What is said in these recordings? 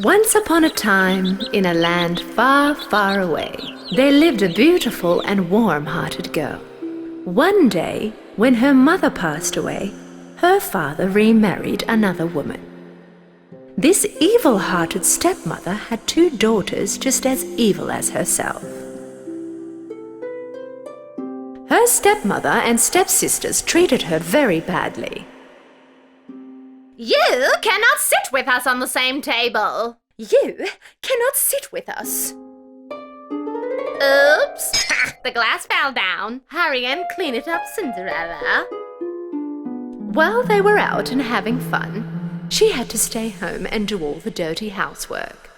Once upon a time, in a land far, far away, there lived a beautiful and warm-hearted girl. One day, when her mother passed away, her father remarried another woman. This evil-hearted stepmother had two daughters just as evil as herself. Her stepmother and stepsisters treated her very badly. You cannot sit with us on the same table. You cannot sit with us. Oops! The glass fell down. Hurry and clean it up, Cinderella. While they were out and having fun, she had to stay home and do all the dirty housework.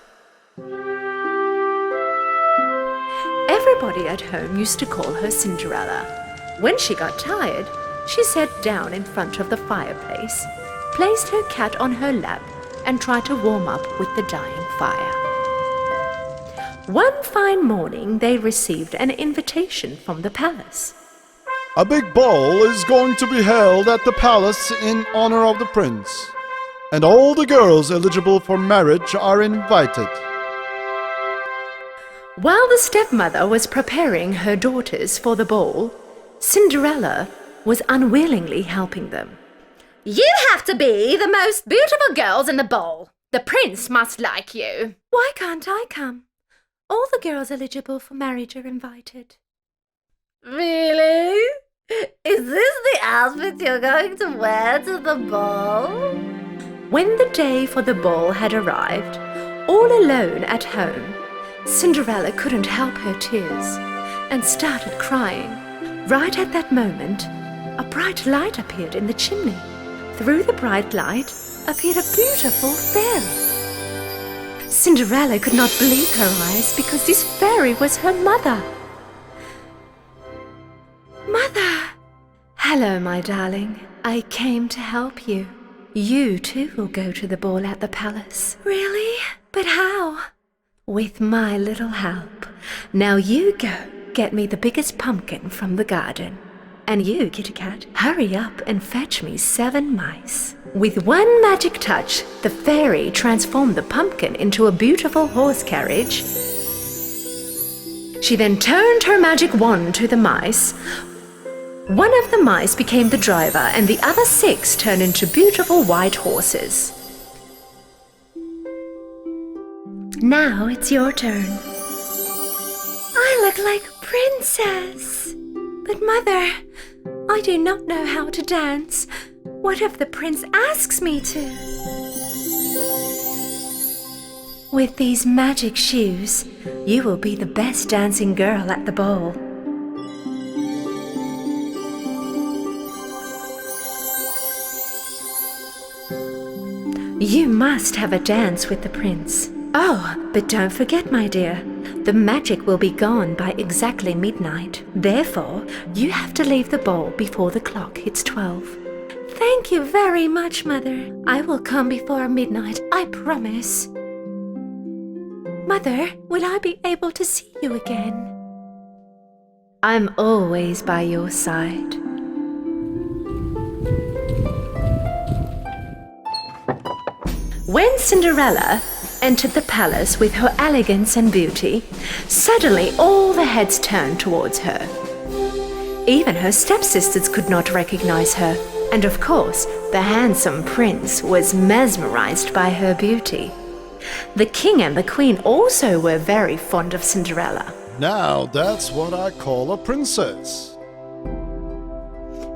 Everybody at home used to call her Cinderella. When she got tired, she sat down in front of the fireplace, placed her cat on her lap, and tried to warm up with the dying fire. One fine morning, they received an invitation from the palace. A big ball is going to be held at the palace in honor of the prince, and all the girls eligible for marriage are invited. While the stepmother was preparing her daughters for the ball, Cinderella was unwillingly helping them. You have to be the most beautiful girls in the ball. The prince must like you. Why can't I come? All the girls eligible for marriage are invited. Really? Is this the outfit you're going to wear to the ball? When the day for the ball had arrived, all alone at home, Cinderella couldn't help her tears and started crying. Right at that moment, a bright light appeared in the chimney. Through the bright light appeared a beautiful fairy. Cinderella could not believe her eyes because this fairy was her mother. Mother! Hello, my darling. I came to help you. You too will go to the ball at the palace. Really? But how? With my little help. Now you go get me the biggest pumpkin from the garden. And you, Kitty Cat, hurry up and fetch me 7 mice. With one magic touch, the fairy transformed the pumpkin into a beautiful horse carriage. She then turned her magic wand to the mice. One of the mice became the driver, and the other 6 turned into beautiful white horses. Now it's your turn. I look like a princess. But Mother, I do not know how to dance. What if the prince asks me to? With these magic shoes, you will be the best dancing girl at the ball. You must have a dance with the prince. Oh, but don't forget, my dear, the magic will be gone by exactly midnight. Therefore, you have to leave the ball before the clock hits 12. Thank you very much, Mother. I will come before midnight, I promise. Mother, will I be able to see you again? I'm always by your side. When Cinderella entered the palace with her elegance and beauty, suddenly all the heads turned towards her. Even her stepsisters could not recognize her, and of course, the handsome prince was mesmerized by her beauty. The king and the queen also were very fond of Cinderella. Now that's what I call a princess.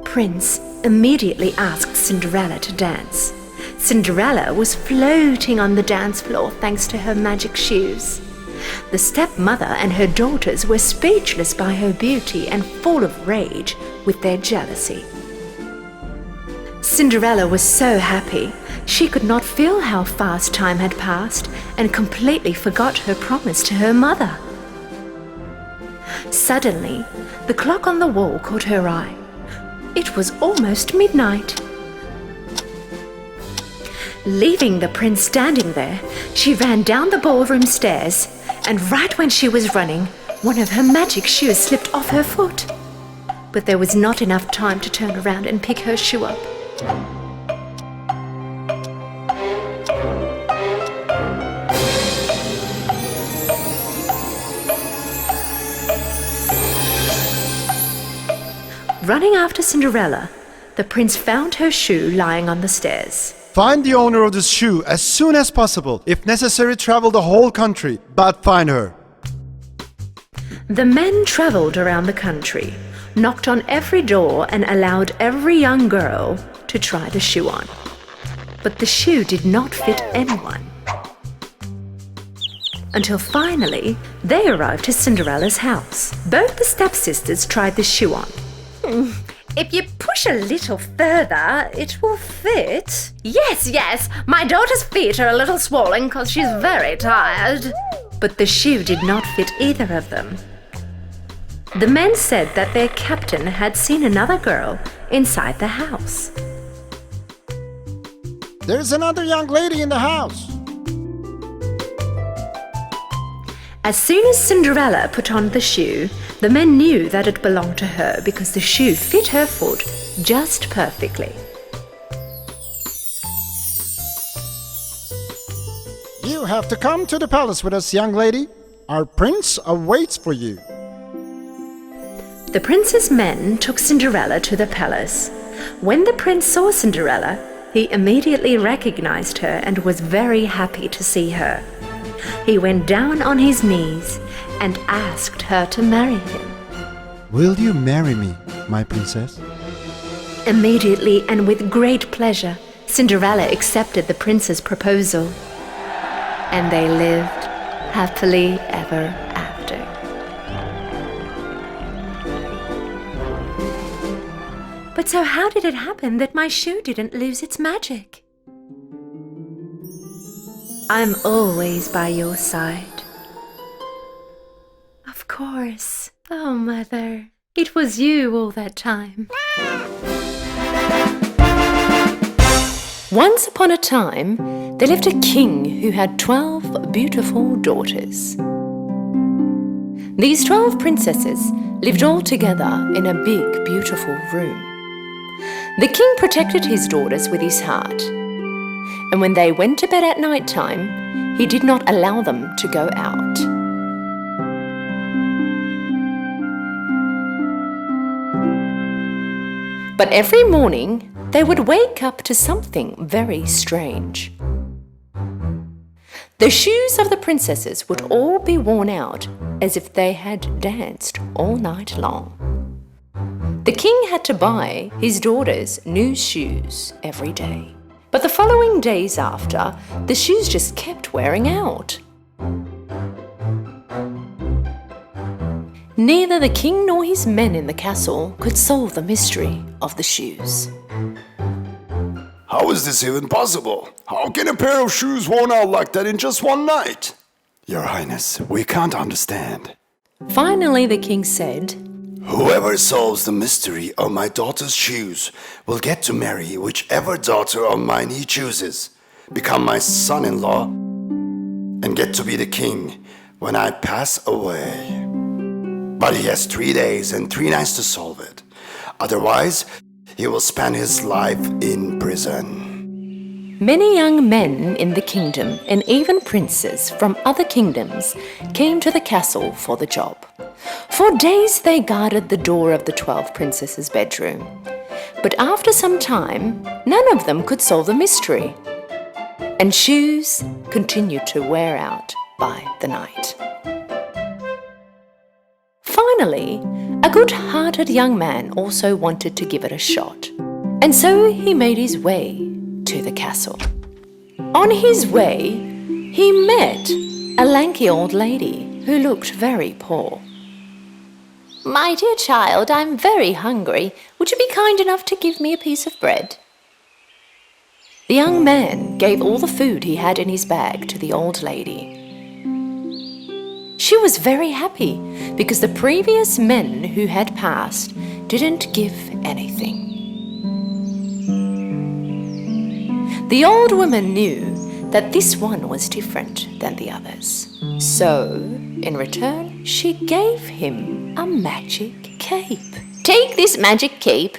Prince immediately asked Cinderella to dance. Cinderella was floating on the dance floor thanks to her magic shoes. The stepmother and her daughters were speechless by her beauty and full of rage with their jealousy. Cinderella was so happy, she could not feel how fast time had passed and completely forgot her promise to her mother. Suddenly, the clock on the wall caught her eye. It was almost midnight. Leaving the prince standing there, she ran down the ballroom stairs, and right when she was running, one of her magic shoes slipped off her foot. But there was not enough time to turn around and pick her shoe up. Running after Cinderella, the prince found her shoe lying on the stairs. Find the owner of this shoe as soon as possible. If necessary, travel the whole country, but find her. The men traveled around the country, knocked on every door and allowed every young girl to try the shoe on. But the shoe did not fit anyone. Until finally, they arrived at Cinderella's house. Both the stepsisters tried the shoe on. If you push a little further, it will fit. Yes, my daughter's feet are a little swollen because she's very tired. But the shoe did not fit either of them. The men said that their captain had seen another girl inside the house. There's another young lady in the house. As soon as Cinderella put on the shoe, the men knew that it belonged to her because the shoe fit her foot just perfectly. You have to come to the palace with us, young lady. Our prince awaits for you. The prince's men took Cinderella to the palace. When the prince saw Cinderella, he immediately recognized her and was very happy to see her. He went down on his knees and asked her to marry him. Will you marry me, my princess? Immediately and with great pleasure, Cinderella accepted the prince's proposal. And they lived happily ever after. But so how did it happen that my shoe didn't lose its magic? I'm always by your side. Of course. Oh, Mother, it was you all that time. Once upon a time, there lived a king who had 12 beautiful daughters. These 12 princesses lived all together in a big, beautiful room. The king protected his daughters with his heart. And when they went to bed at night time, he did not allow them to go out. But every morning, they would wake up to something very strange. The shoes of the princesses would all be worn out as if they had danced all night long. The king had to buy his daughters new shoes every day. But the following days after, the shoes just kept wearing out. Neither the king nor his men in the castle could solve the mystery of the shoes. How is this even possible? How can a pair of shoes worn out like that in just one night? Your Highness, we can't understand. Finally, the king said, Whoever solves the mystery of my daughter's shoes will get to marry whichever daughter of mine he chooses, become my son-in-law, and get to be the king when I pass away. But he has 3 days and 3 nights to solve it. Otherwise, he will spend his life in prison. Many young men in the kingdom and even princes from other kingdoms came to the castle for the job. For days they guarded the door of the 12 princesses' bedroom. But after some time, none of them could solve the mystery. And shoes continued to wear out by the night. Finally, a good-hearted young man also wanted to give it a shot. And so he made his way to the castle. On his way, he met a lanky old lady who looked very poor. "My dear child, I'm very hungry. Would you be kind enough to give me a piece of bread?" The young man gave all the food he had in his bag to the old lady. She was very happy because the previous men who had passed didn't give anything. The old woman knew that this one was different than the others. So, in return, she gave him a magic cape. "Take this magic cape.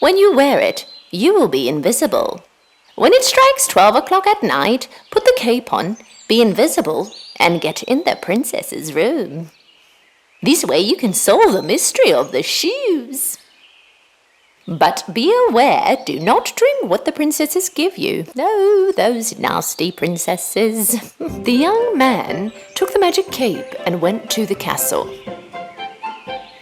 When you wear it, you will be invisible. When it strikes 12 o'clock at night, put the cape on, be invisible, and get in the princess's room. This way you can solve the mystery of the shoes." But be aware, do not drink what the princesses give you. No, those nasty princesses. The young man took the magic cape and went to the castle.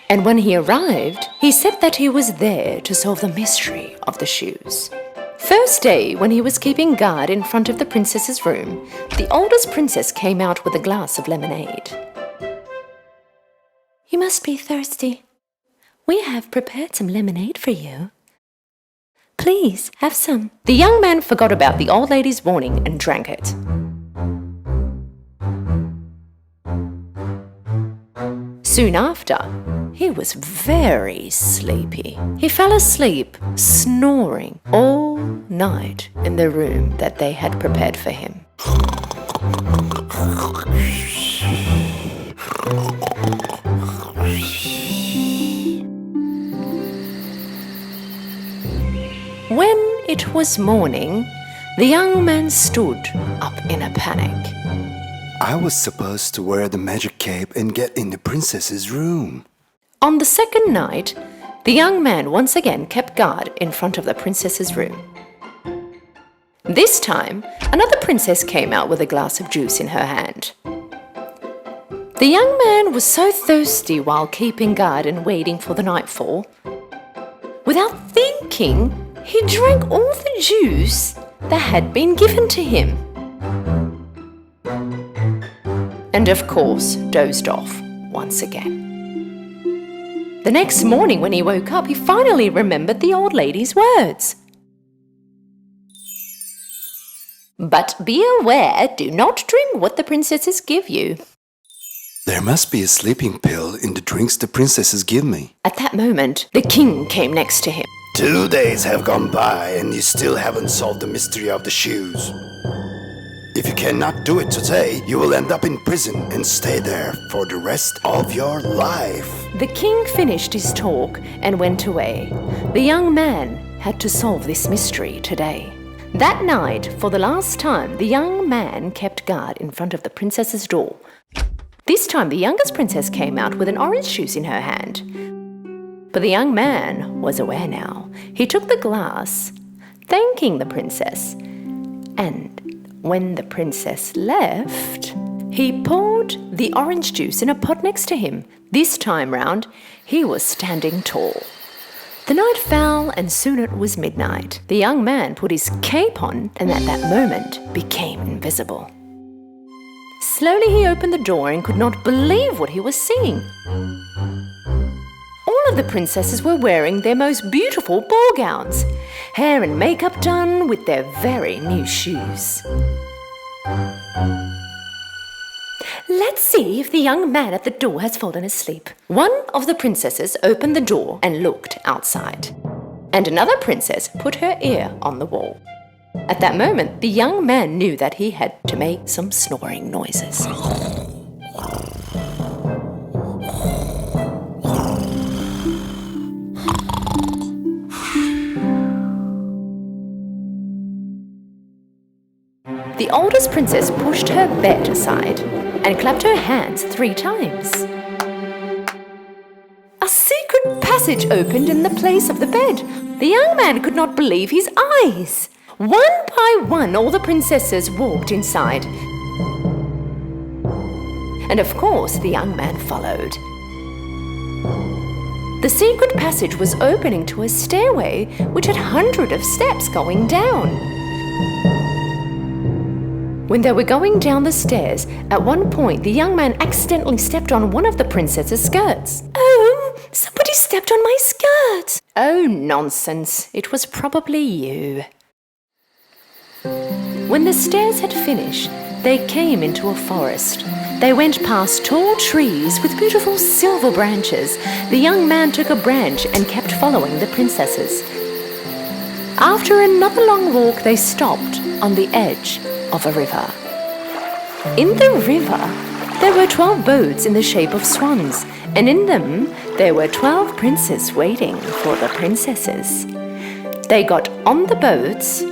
And when he arrived, he said that he was there to solve the mystery of the shoes. First day, when he was keeping guard in front of the princess's room, the oldest princess came out with a glass of lemonade. You must be thirsty. We have prepared some lemonade for you. Please, have some. The young man forgot about the old lady's warning and drank it. Soon after, he was very sleepy. He fell asleep, snoring all night in the room that they had prepared for him. When it was morning, the young man stood up in a panic. I was supposed to wear the magic cape and get in the princess's room. On the second night, the young man once again kept guard in front of the princess's room. This time, another princess came out with a glass of juice in her hand. The young man was so thirsty while keeping guard and waiting for the nightfall. Without thinking, he drank all the juice that had been given to him. And of course, dozed off once again. The next morning when he woke up, he finally remembered the old lady's words. But be aware, do not drink what the princesses give you. There must be a sleeping pill in the drinks the princesses give me. At that moment, the king came next to him. 2 days have gone by and you still haven't solved the mystery of the shoes. If you cannot do it today, you will end up in prison and stay there for the rest of your life. The king finished his talk and went away. The young man had to solve this mystery today. That night, for the last time, the young man kept guard in front of the princess's door. This time, the youngest princess came out with an orange juice in her hand. But the young man was aware now. He took the glass, thanking the princess, and when the princess left, he poured the orange juice in a pot next to him. This time round, he was standing tall. The night fell and soon it was midnight. The young man put his cape on and at that moment became invisible. Slowly he opened the door and could not believe what he was seeing. All of the princesses were wearing their most beautiful ball gowns, hair and makeup done with their very new shoes. Let's see if the young man at the door has fallen asleep. One of the princesses opened the door and looked outside, and another princess put her ear on the wall. At that moment, the young man knew that he had to make some snoring noises. The oldest princess pushed her bed aside and clapped her hands 3 times. A secret passage opened in the place of the bed. The young man could not believe his eyes. One by one, all the princesses walked inside. And of course, the young man followed. The secret passage was opening to a stairway which had hundreds of steps going down. When they were going down the stairs, at one point the young man accidentally stepped on one of the princess's skirts. Oh, somebody stepped on my skirt! Oh, nonsense. It was probably you. When the stairs had finished, they came into a forest. They went past tall trees with beautiful silver branches. The young man took a branch and kept following the princesses. After another long walk, they stopped on the edge of a river. In the river, there were 12 boats in the shape of swans, and in them there were 12 princes waiting for the princesses. They got on the boats,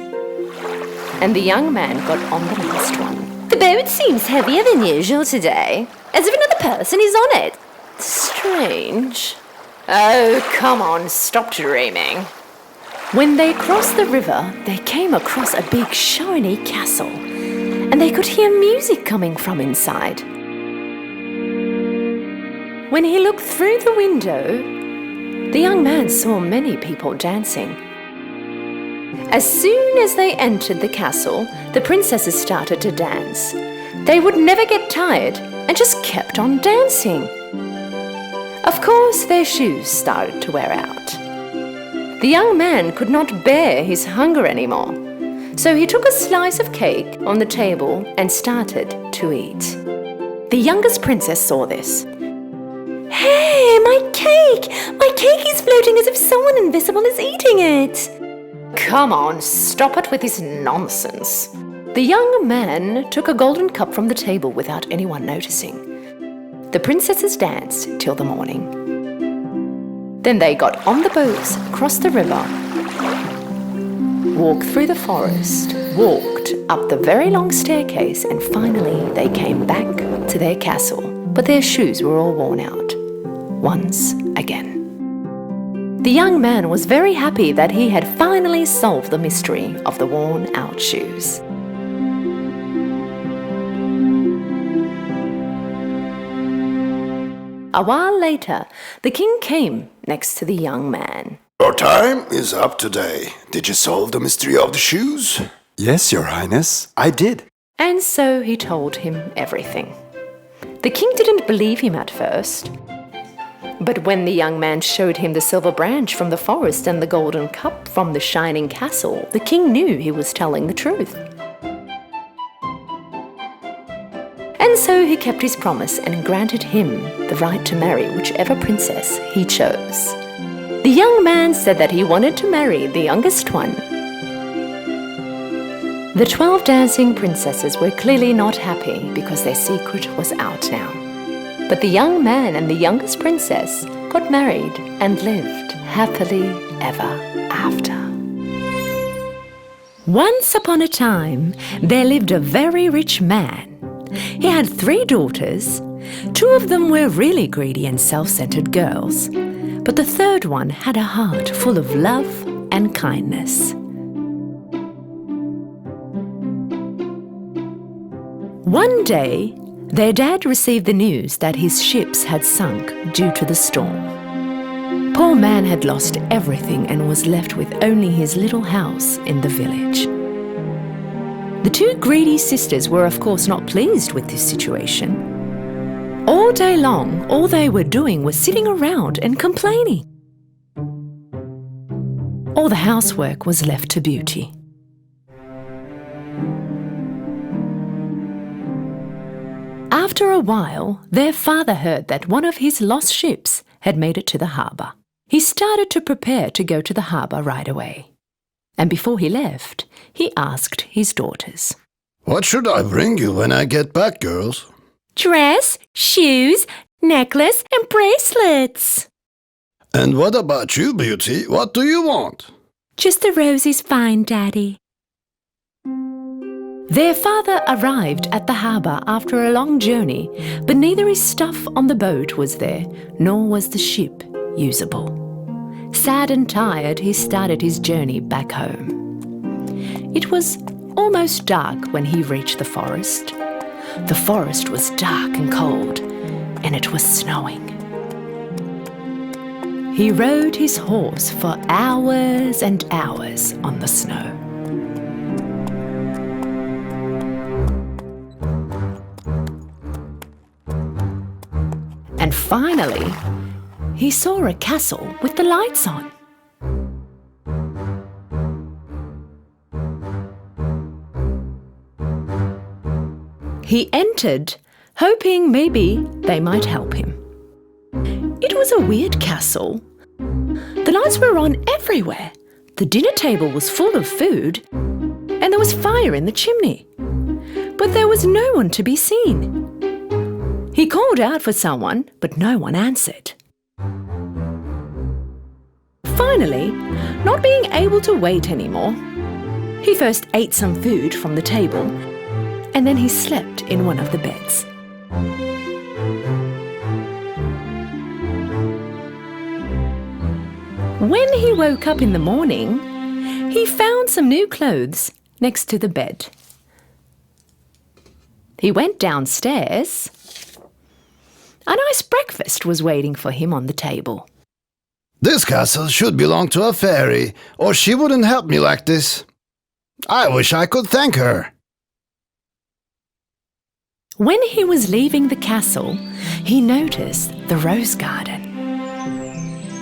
and the young man got on the last one. The boat seems heavier than usual today, as if another person is on it. Strange. Oh, come on, stop dreaming. When they crossed the river, they came across a big shiny castle, and they could hear music coming from inside. When he looked through the window, the young man saw many people dancing. As soon as they entered the castle, the princesses started to dance. They would never get tired and just kept on dancing. Of course, their shoes started to wear out. The young man could not bear his hunger anymore, so he took a slice of cake on the table and started to eat. The youngest princess saw this. Hey, my cake! My cake is floating as if someone invisible is eating it. Come on, stop it with this nonsense. The young man took a golden cup from the table without anyone noticing. The princesses danced till the morning. Then they got on the boats, crossed the river, walked through the forest, walked up the very long staircase, and finally they came back to their castle. But their shoes were all worn out, once again. The young man was very happy that he had finally solved the mystery of the worn-out shoes. A while later, the king came next to the young man. Your time is up today. Did you solve the mystery of the shoes? Yes, Your Highness, I did. And so he told him everything. The king didn't believe him at first. But when the young man showed him the silver branch from the forest and the golden cup from the shining castle, the king knew he was telling the truth. And so he kept his promise and granted him the right to marry whichever princess he chose. The young man said that he wanted to marry the youngest one. The 12 dancing princesses were clearly not happy because their secret was out now. But the young man and the youngest princess got married and lived happily ever after. Once upon a time, there lived a very rich man. He had 3 daughters. 2 of them were really greedy and self-centered girls, but the third one had a heart full of love and kindness. One day, their dad received the news that his ships had sunk due to the storm. Poor man had lost everything and was left with only his little house in the village. The 2 greedy sisters were of course not pleased with this situation. All day long, all they were doing was sitting around and complaining. All the housework was left to Beauty. After a while, their father heard that one of his lost ships had made it to the harbour. He started to prepare to go to the harbour right away. And before he left, he asked his daughters. What should I bring you when I get back, girls? Dress, shoes, necklace, and bracelets. And what about you, Beauty? What do you want? Just the rose is fine, Daddy. Their father arrived at the harbour after a long journey, but neither his stuff on the boat was there, nor was the ship usable. Sad and tired, he started his journey back home. It was almost dark when he reached the forest. The forest was dark and cold, and it was snowing. He rode his horse for hours and hours on the snow. And finally, he saw a castle with the lights on. He entered, hoping maybe they might help him. It was a weird castle. The lights were on everywhere. The dinner table was full of food, and there was fire in the chimney. But there was no one to be seen. He called out for someone, but no one answered. Finally, not being able to wait anymore, he first ate some food from the table, and then he slept in one of the beds. When he woke up in the morning, he found some new clothes next to the bed. He went downstairs. A nice breakfast was waiting for him on the table. This castle should belong to a fairy, or she wouldn't help me like this. I wish I could thank her. When he was leaving the castle, he noticed the rose garden.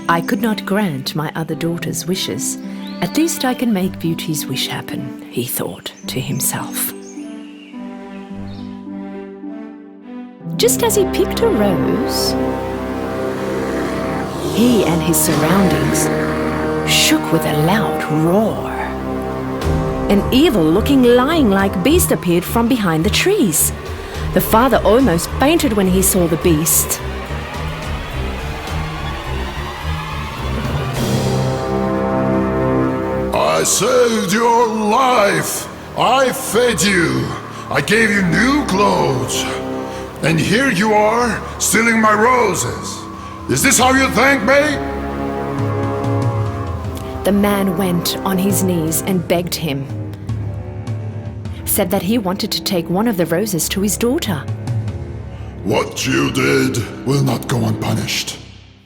I could not grant my other daughter's wishes. At least I can make Beauty's wish happen, he thought to himself. Just as he picked a rose, he and his surroundings shook with a loud roar. An evil-looking lion-like beast appeared from behind the trees. The father almost fainted when he saw the beast. I saved your life. I fed you. I gave you new clothes. And here you are, stealing my roses. Is this how you thank me? The man went on his knees and begged him. Said that he wanted to take one of the roses to his daughter. What you did will not go unpunished.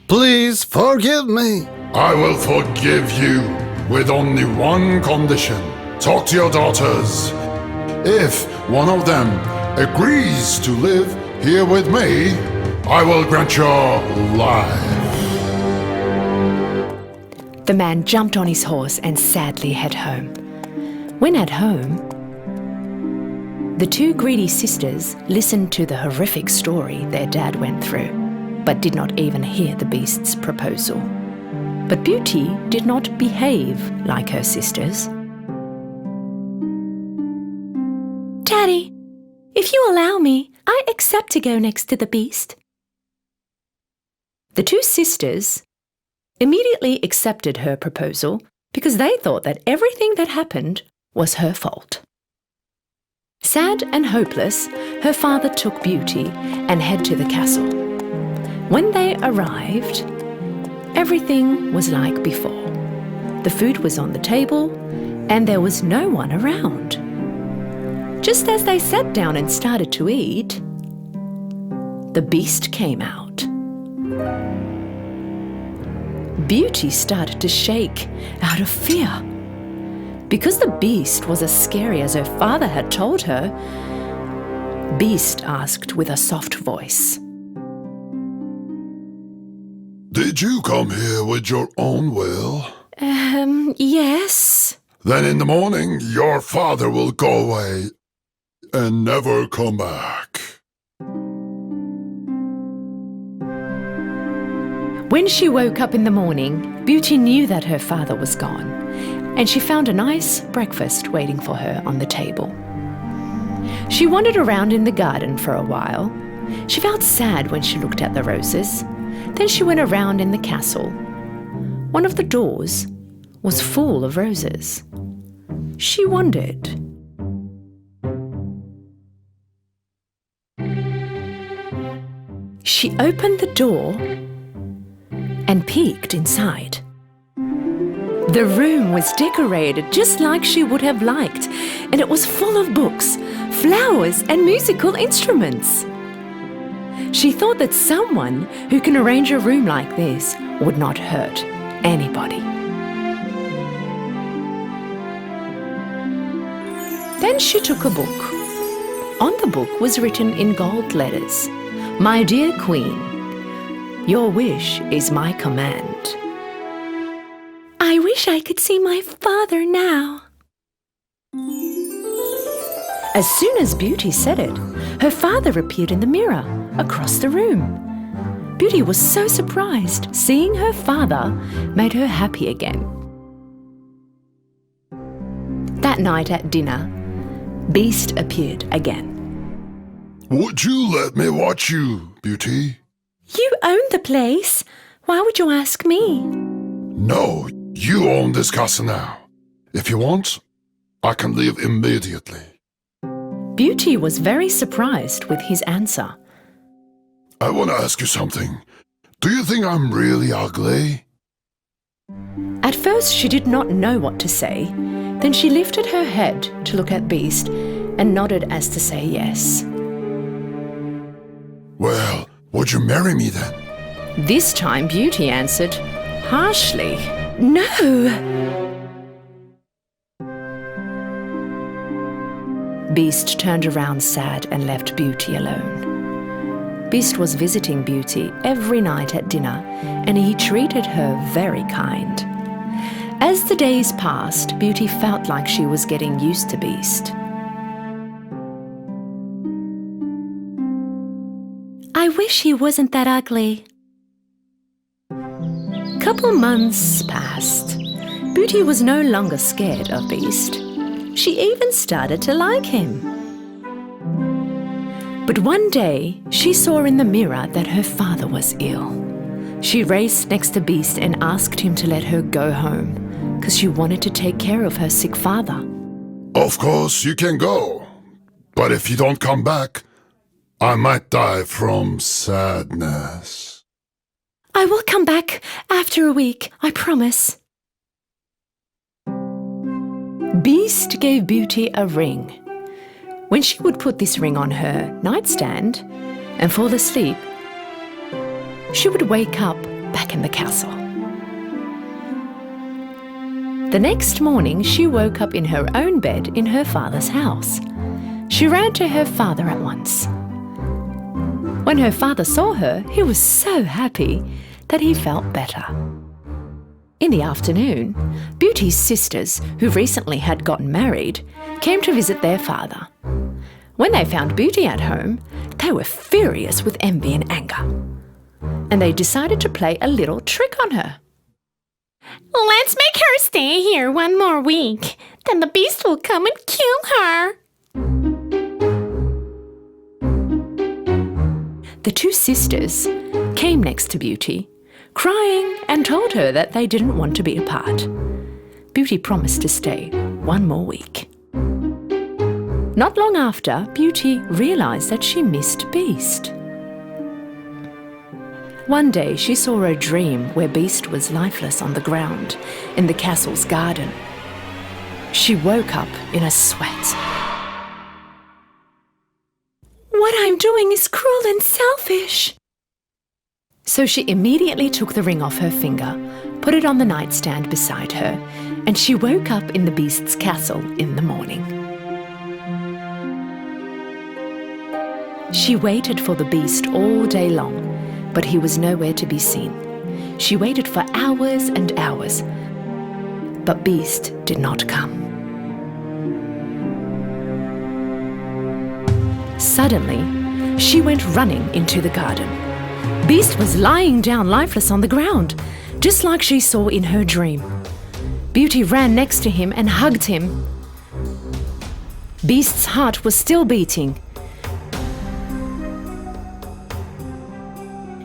Please forgive me. I will forgive you with only one condition. Talk to your daughters. If one of them agrees to live here with me, I will grant your life. The man jumped on his horse and sadly headed home. When at home, the two greedy sisters listened to the horrific story their dad went through, but did not even hear the beast's proposal. But Beauty did not behave like her sisters. Daddy, if you allow me, I accept to go next to the beast. The two sisters immediately accepted her proposal because they thought that everything that happened was her fault. Sad and hopeless, her father took Beauty and headed to the castle. When they arrived, everything was like before. The food was on the table and there was no one around. Just as they sat down and started to eat, the beast came out. Beauty started to shake out of fear. Because the beast was as scary as her father had told her, Beast asked with a soft voice, Did you come here with your own will? Yes. Then in the morning, your father will go away and never come back. When she woke up in the morning, Beauty knew that her father was gone, and she found a nice breakfast waiting for her on the table. She wandered around in the garden for a while. She felt sad when she looked at the roses. Then she went around in the castle. One of the doors was full of roses. She wondered. She opened the door and peeked inside. The room was decorated just like she would have liked, and it was full of books, flowers, and musical instruments. She thought that someone who can arrange a room like this would not hurt anybody. Then she took a book. On the book was written in gold letters, "My dear Queen, your wish is my command." I wish I could see my father now. As soon as Beauty said it, her father appeared in the mirror across the room. Beauty was so surprised. Seeing her father made her happy again. That night at dinner, Beast appeared again. Would you let me watch you, Beauty? You own the place. Why would you ask me? No, you own this castle now. If you want, I can leave immediately. Beauty was very surprised with his answer. I want to ask you something. Do you think I'm really ugly? At first she did not know what to say. Then she lifted her head to look at Beast and nodded as to say yes. Well, would you marry me then? This time Beauty answered harshly, "No." Beast turned around sad and left Beauty alone. Beast was visiting Beauty every night at dinner, and he treated her very kind. As the days passed, Beauty felt like she was getting used to Beast. I wish he wasn't that ugly. Couple months passed. Beauty was no longer scared of Beast. She even started to like him. But one day, she saw in the mirror that her father was ill. She raced next to Beast and asked him to let her go home, because she wanted to take care of her sick father. Of course you can go. But if you don't come back, I might die from sadness. I will come back after a week, I promise. Beast gave Beauty a ring. When she would put this ring on her nightstand and fall asleep, she would wake up back in the castle. The next morning, she woke up in her own bed in her father's house. She ran to her father at once. When her father saw her, he was so happy that he felt better. In the afternoon, Beauty's sisters, who recently had gotten married, came to visit their father. When they found Beauty at home, they were furious with envy and anger. And they decided to play a little trick on her. Let's make her stay here one more week. Then the Beast will come and kill her. The two sisters came next to Beauty, crying, and told her that they didn't want to be apart. Beauty promised to stay one more week. Not long after, Beauty realized that she missed Beast. One day she saw a dream where Beast was lifeless on the ground in the castle's garden. She woke up in a sweat. What I'm doing is cruel and selfish. So she immediately took the ring off her finger, put it on the nightstand beside her, and she woke up in the Beast's castle in the morning. She waited for the Beast all day long, but he was nowhere to be seen. She waited for hours and hours, but Beast did not come. Suddenly, she went running into the garden. Beast was lying down lifeless on the ground, just like she saw in her dream. Beauty ran next to him and hugged him. Beast's heart was still beating.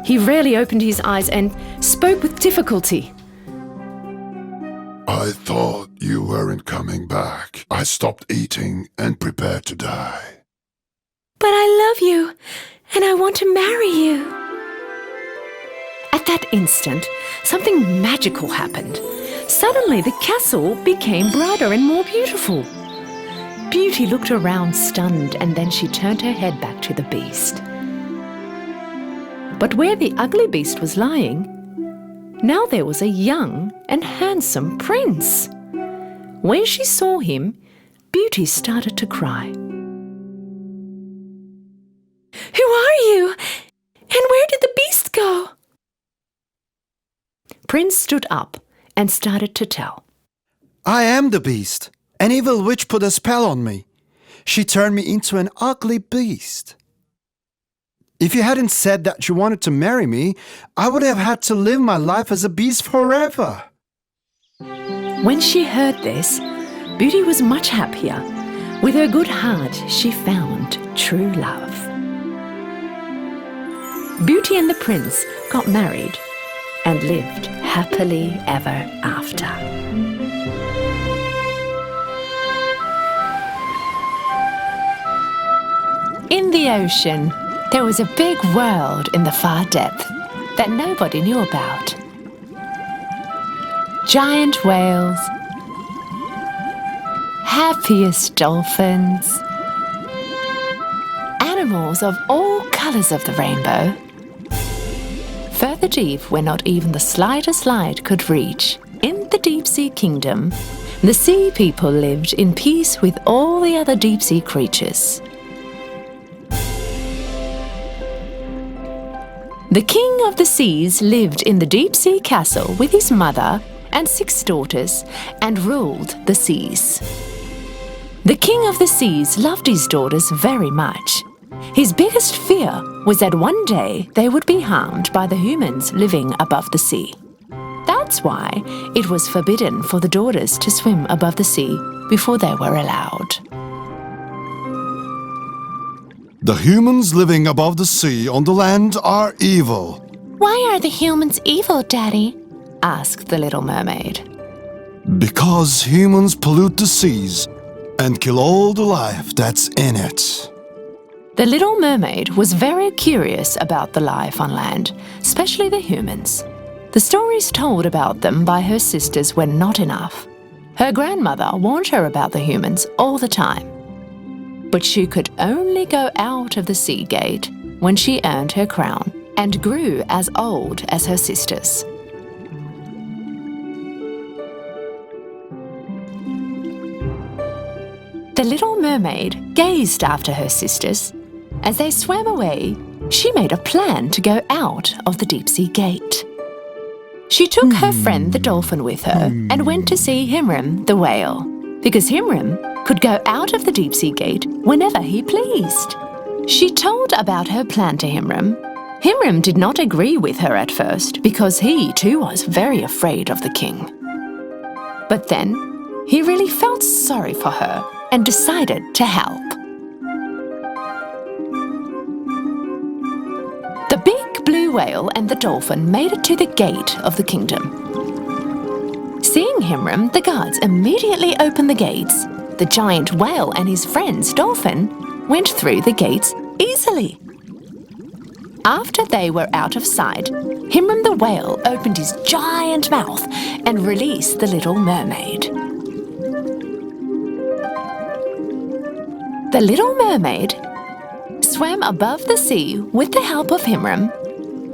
He rarely opened his eyes and spoke with difficulty. I thought you weren't coming back. I stopped eating and prepared to die. But I love you, and I want to marry you. At that instant, something magical happened. Suddenly, the castle became brighter and more beautiful. Beauty looked around stunned, and then she turned her head back to the Beast. But where the ugly Beast was lying, now there was a young and handsome prince. When she saw him, Beauty started to cry. Who are you? And where did the Beast go? Prince stood up and started to tell. I am the Beast. An evil witch put a spell on me. She turned me into an ugly beast. If you hadn't said that you wanted to marry me, I would have had to live my life as a beast forever. When she heard this, Beauty was much happier. With her good heart, she found true love. Beauty and the prince got married and lived happily ever after. In the ocean, there was a big world in the far depth that nobody knew about. giant whales, happiest dolphins, animals of all colours of the rainbow. Further deep where not even the slightest light could reach, in the deep-sea kingdom, the sea people lived in peace with all the other deep-sea creatures. The king of the seas lived in the deep-sea castle with his mother and 6 daughters and ruled the seas. The king of the seas loved his daughters very much. His biggest fear was that one day they would be harmed by the humans living above the sea. That's why it was forbidden for the daughters to swim above the sea before they were allowed. The humans living above the sea on the land are evil. Why are the humans evil, Daddy? Asked the little mermaid. Because humans pollute the seas and kill all the life that's in it. The little mermaid was very curious about the life on land, especially the humans. The stories told about them by her sisters were not enough. Her grandmother warned her about the humans all the time. But she could only go out of the sea gate when she earned her crown and grew as old as her sisters. The little mermaid gazed after her sisters. As they swam away, she made a plan to go out of the deep-sea gate. She took her friend the dolphin with her and went to see Himram the whale, because Himram could go out of the deep-sea gate whenever he pleased. She told about her plan to Himram. Himram did not agree with her at first because he too was very afraid of the king. But then he really felt sorry for her and decided to help. The big blue whale and the dolphin made it to the gate of the kingdom. Seeing Himram, the guards immediately opened the gates. The giant whale and his friends, dolphin, went through the gates easily. After they were out of sight, Himram the whale opened his giant mouth and released the little mermaid. The little mermaid swam above the sea with the help of Himram.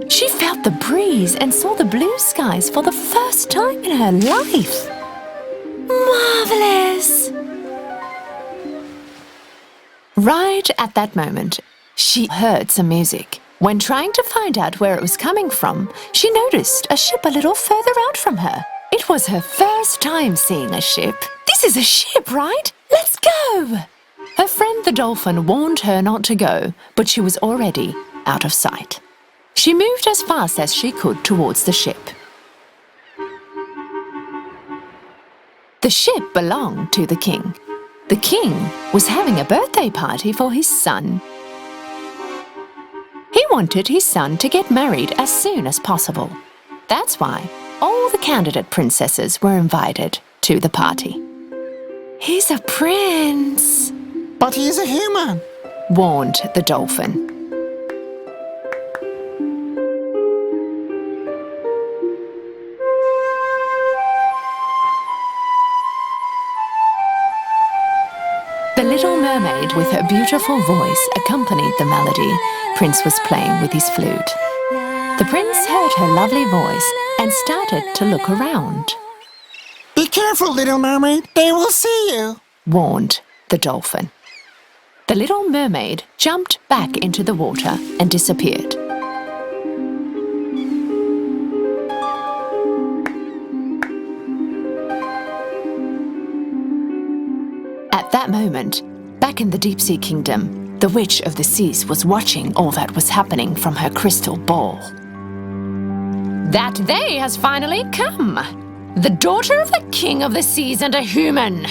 She felt the breeze and saw the blue skies for the first time in her life. Marvelous! Right at that moment, she heard some music. When trying to find out where it was coming from, she noticed a ship a little further out from her. It was her first time seeing a ship. This is a ship, right? Let's go! Her friend the dolphin warned her not to go, but she was already out of sight. She moved as fast as she could towards the ship. The ship belonged to the king. The king was having a birthday party for his son. He wanted his son to get married as soon as possible. That's why all the candidate princesses were invited to the party. He's a prince, But he's a human. warned the dolphin. The little mermaid with her beautiful voice accompanied the melody Prince was playing with his flute. The prince heard her lovely voice and started to look around, Be careful, little mermaid. They will see you. warned the dolphin. The little mermaid jumped back into the water and disappeared. At that moment, back in the deep-sea kingdom, the Witch of the Seas was watching all that was happening from her crystal ball. That day has finally come! The daughter of the King of the Seas and a human!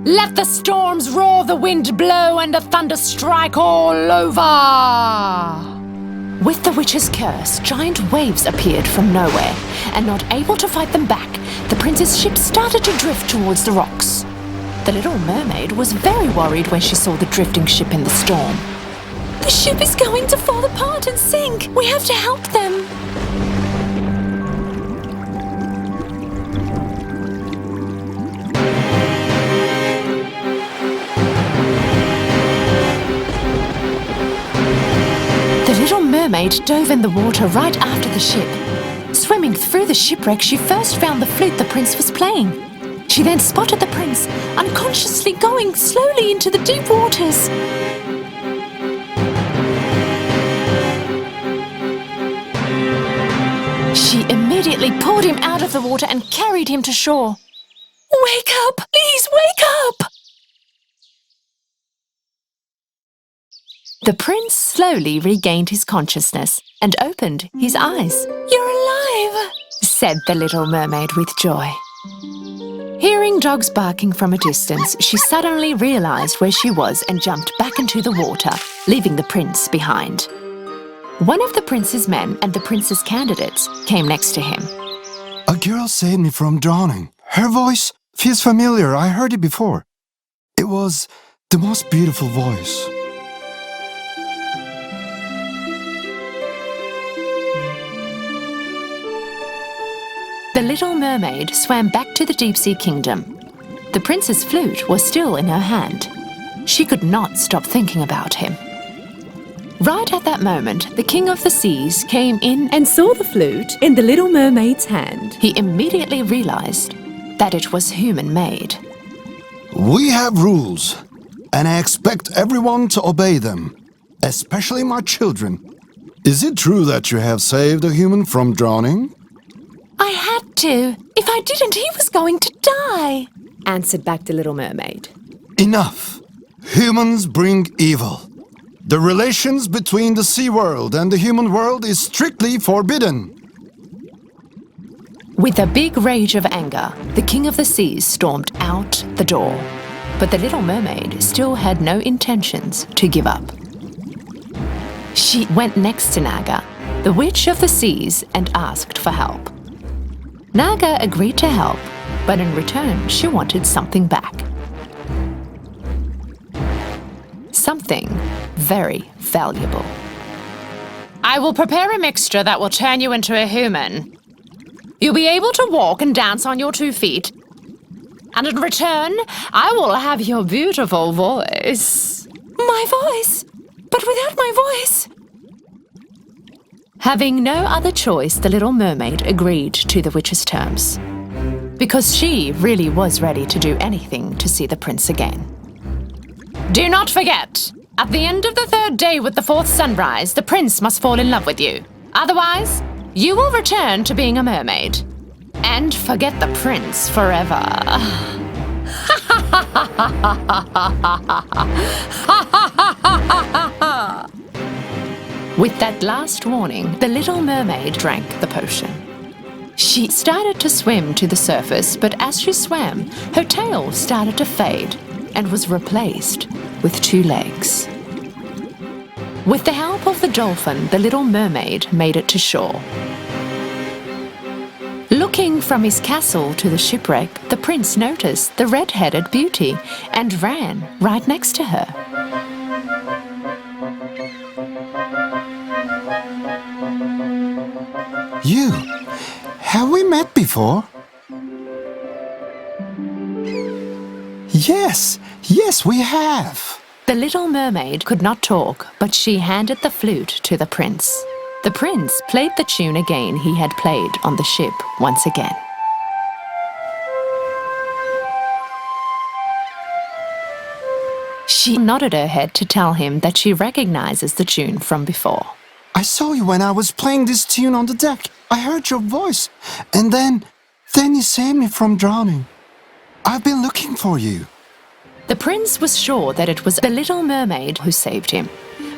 Let the storms roar, the wind blow, and the thunder strike all over! With the witch's curse, giant waves appeared from nowhere, and not able to fight them back, the prince's ship started to drift towards the rocks. The little mermaid was very worried when she saw the drifting ship in the storm. The ship is going to fall apart and sink! We have to help them! mermaid dove in the water right after the ship. Swimming through the shipwreck, she first found the flute the prince was playing. She then spotted the prince, unconsciously going slowly into the deep waters. She immediately pulled him out of the water and carried him to shore. "Wake up! Please wake up!" The prince slowly regained his consciousness and opened his eyes. "You're alive!" said the little mermaid with joy. Hearing dogs barking from a distance, she suddenly realized where she was and jumped back into the water, leaving the prince behind. One of the prince's men and the prince's candidates came next to him. A girl saved me from drowning. Her voice feels familiar. I heard it before. It was the most beautiful voice. The little mermaid swam back to the deep-sea kingdom. The prince's flute was still in her hand. She could not stop thinking about him. Right at that moment, the king of the seas came in And saw the flute in the little mermaid's hand. He immediately realized that it was human-made. We have rules, and I expect everyone to obey them, especially my children. Is it true that you have saved a human from drowning? "I had to. If I didn't, he was going to die," Answered back the little mermaid. Enough! Humans bring evil. The relations between the sea world and the human world is strictly forbidden. With a big rage of anger, the king of the seas stormed out the door. But the little mermaid still had no intentions to give up. She went next to Naga, the witch of the seas, and asked for help. Naga agreed to help, but in return she wanted something back. Something very valuable. "I will prepare a mixture that will turn you into a human. You'll be able to walk and dance on your 2 feet. And in return, I will have your beautiful voice." "My voice? But without my voice?" Having no other choice, the little mermaid agreed to the witch's terms, because she really was ready to do anything to see the prince again. "Do not forget, at the end of the 3rd day with the 4th sunrise, the prince must fall in love with you. Otherwise, you will return to being a mermaid and forget the prince forever." With that last warning, the little mermaid drank the potion. She started to swim to the surface, but as she swam, her tail started to fade and was replaced with 2 legs. With the help of the dolphin, the little mermaid made it to shore. Looking from his castle to the shipwreck, the prince noticed the red-headed beauty and ran right next to her. You, have we met before? Yes, we have. The little mermaid could not talk, but she handed the flute to the prince. The prince played the tune again he had played on the ship once again. She nodded her head to tell him that she recognizes the tune from before. I saw you when I was playing this tune on the deck. I heard your voice, and then you saved me from drowning. I've been looking for you. The prince was sure that it was the little mermaid who saved him,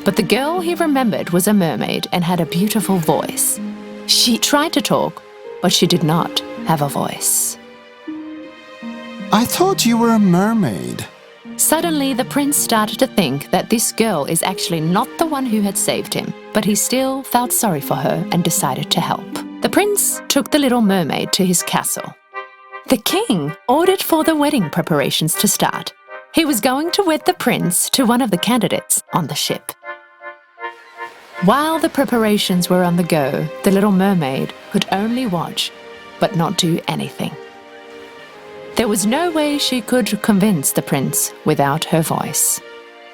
but the girl he remembered was a mermaid and had a beautiful voice. She tried to talk, but she did not have a voice. I thought you were a mermaid. Suddenly, the prince started to think that this girl is actually not the one who had saved him, but he still felt sorry for her and decided to help. The prince took the little mermaid to his castle. The king ordered for the wedding preparations to start. He was going to wed the prince to one of the candidates on the ship. While the preparations were on the go, the little mermaid could only watch, but not do anything. There was no way she could convince the prince without her voice.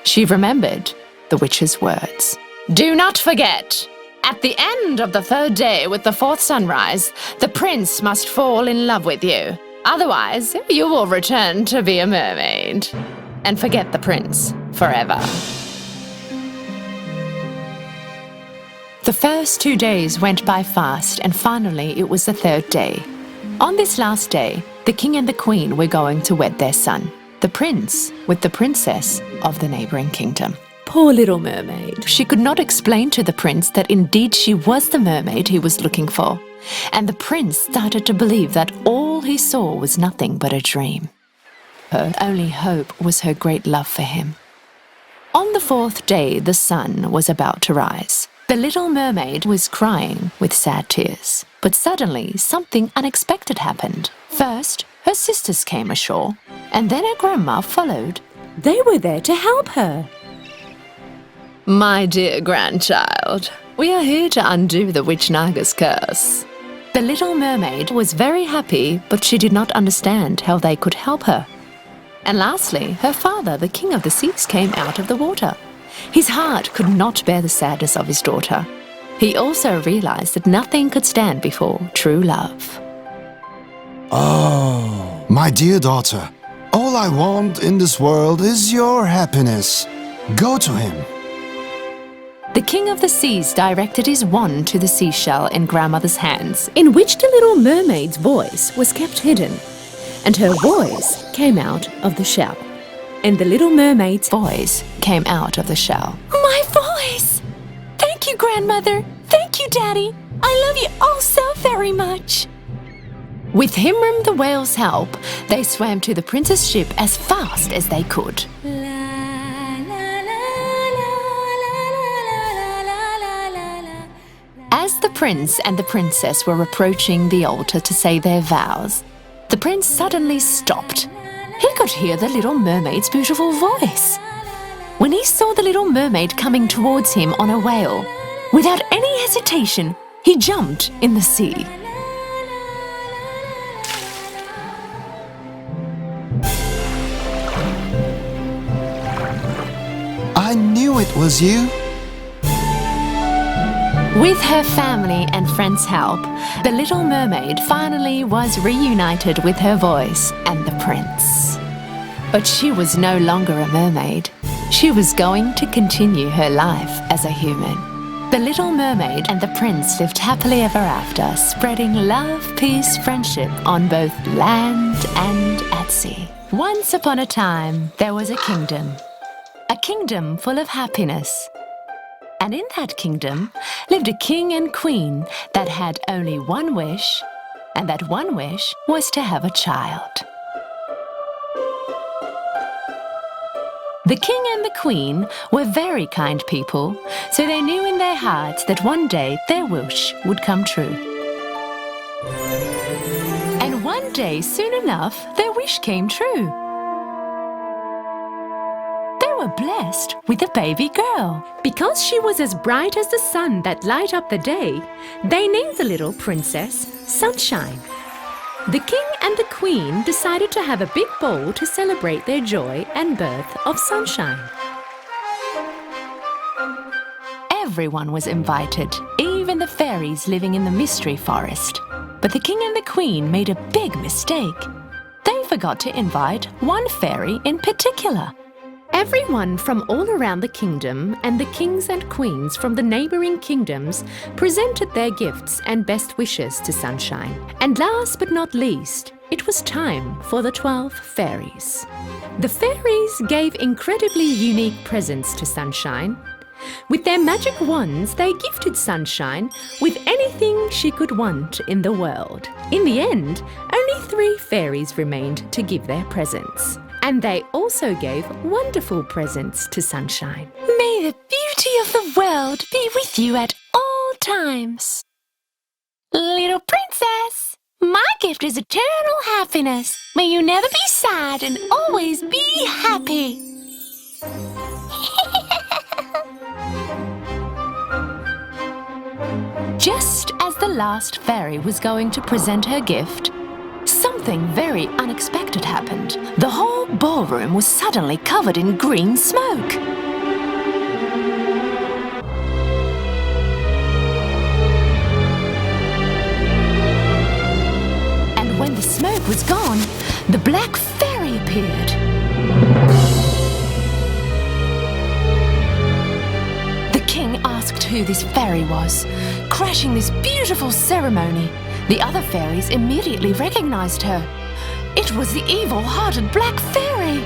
She remembered the witch's words. "Do not forget, At the end of the third day with the fourth sunrise, the prince must fall in love with you. Otherwise, you will return to be a mermaid and forget the prince forever. The first 2 days went by fast, and finally it was the third day. On this last day, the king and the queen were going to wed their son, the prince with the princess of the neighboring kingdom. Poor little mermaid. She could not explain to the prince that indeed she was the mermaid he was looking for, and the prince started to believe that all he saw was nothing but a dream. Her only hope was her great love for him. On the fourth day, the sun was about to rise. The little mermaid was crying with sad tears, but suddenly something unexpected happened. First, her sisters came ashore, and then her grandma followed. They were there to help her. My dear grandchild, we are here to undo the witch Naga's curse. The little mermaid was very happy, but she did not understand how they could help her. And lastly, her father, the king of the seas, came out of the water. His heart could not bear the sadness of his daughter. He also realized that nothing could stand before true love. Oh, my dear daughter, all I want in this world is your happiness. Go to him. The king of the seas directed his wand to the seashell in grandmother's hands, In which the little mermaid's voice was kept hidden, and her voice came out of the shell. And the little mermaid's voice came out of the shell. My voice! Thank you, grandmother. Thank you, daddy. I love you all so very much. With Himram the whale's help, they swam to the prince's ship as fast as they could. As the prince and the princess were approaching the altar to say their vows, the prince suddenly stopped. He could hear the little mermaid's beautiful voice. When he saw the little mermaid coming towards him on a whale, without any hesitation, he jumped in the sea. I knew it was you. With her family and friends' help, the little mermaid finally was reunited with her voice and the prince. But she was no longer a mermaid. She was going to continue her life as a human. The little mermaid and the prince lived happily ever after, spreading love, peace, friendship on both land and at sea. Once upon a time, there was a kingdom full of happiness. And in that kingdom lived a king and queen that had only one wish, and that one wish was to have a child. The king and the queen were very kind people, so they knew in their hearts that one day their wish would come true. And one day, soon enough, their wish came true. They were blessed with a baby girl. Because she was as bright as the sun that light up the day, they named the little princess Sunshine. The king and the queen decided to have a big ball to celebrate their joy and birth of Sunshine. Everyone was invited, even the fairies living in the mystery forest. But the king and the queen made a big mistake. They forgot to invite one fairy in particular. Everyone from all around the kingdom and the kings and queens from the neighboring kingdoms presented their gifts and best wishes to Sunshine. And last but not least, it was time for the 12 fairies. The fairies gave incredibly unique presents to Sunshine. With their magic wands, they gifted Sunshine with anything she could want in the world. In the end, only 3 fairies remained to give their presents. And they also gave wonderful presents to Sunshine. May the beauty of the world be with you at all times. Little princess, my gift is eternal happiness. May you never be sad and always be happy. Just as the last fairy was going to present her gift, something very unexpected happened. The whole ballroom was suddenly covered in green smoke. disappeared. The king asked who this fairy was, crashing this beautiful ceremony. The other fairies immediately recognized her. It was the evil-hearted Black Fairy.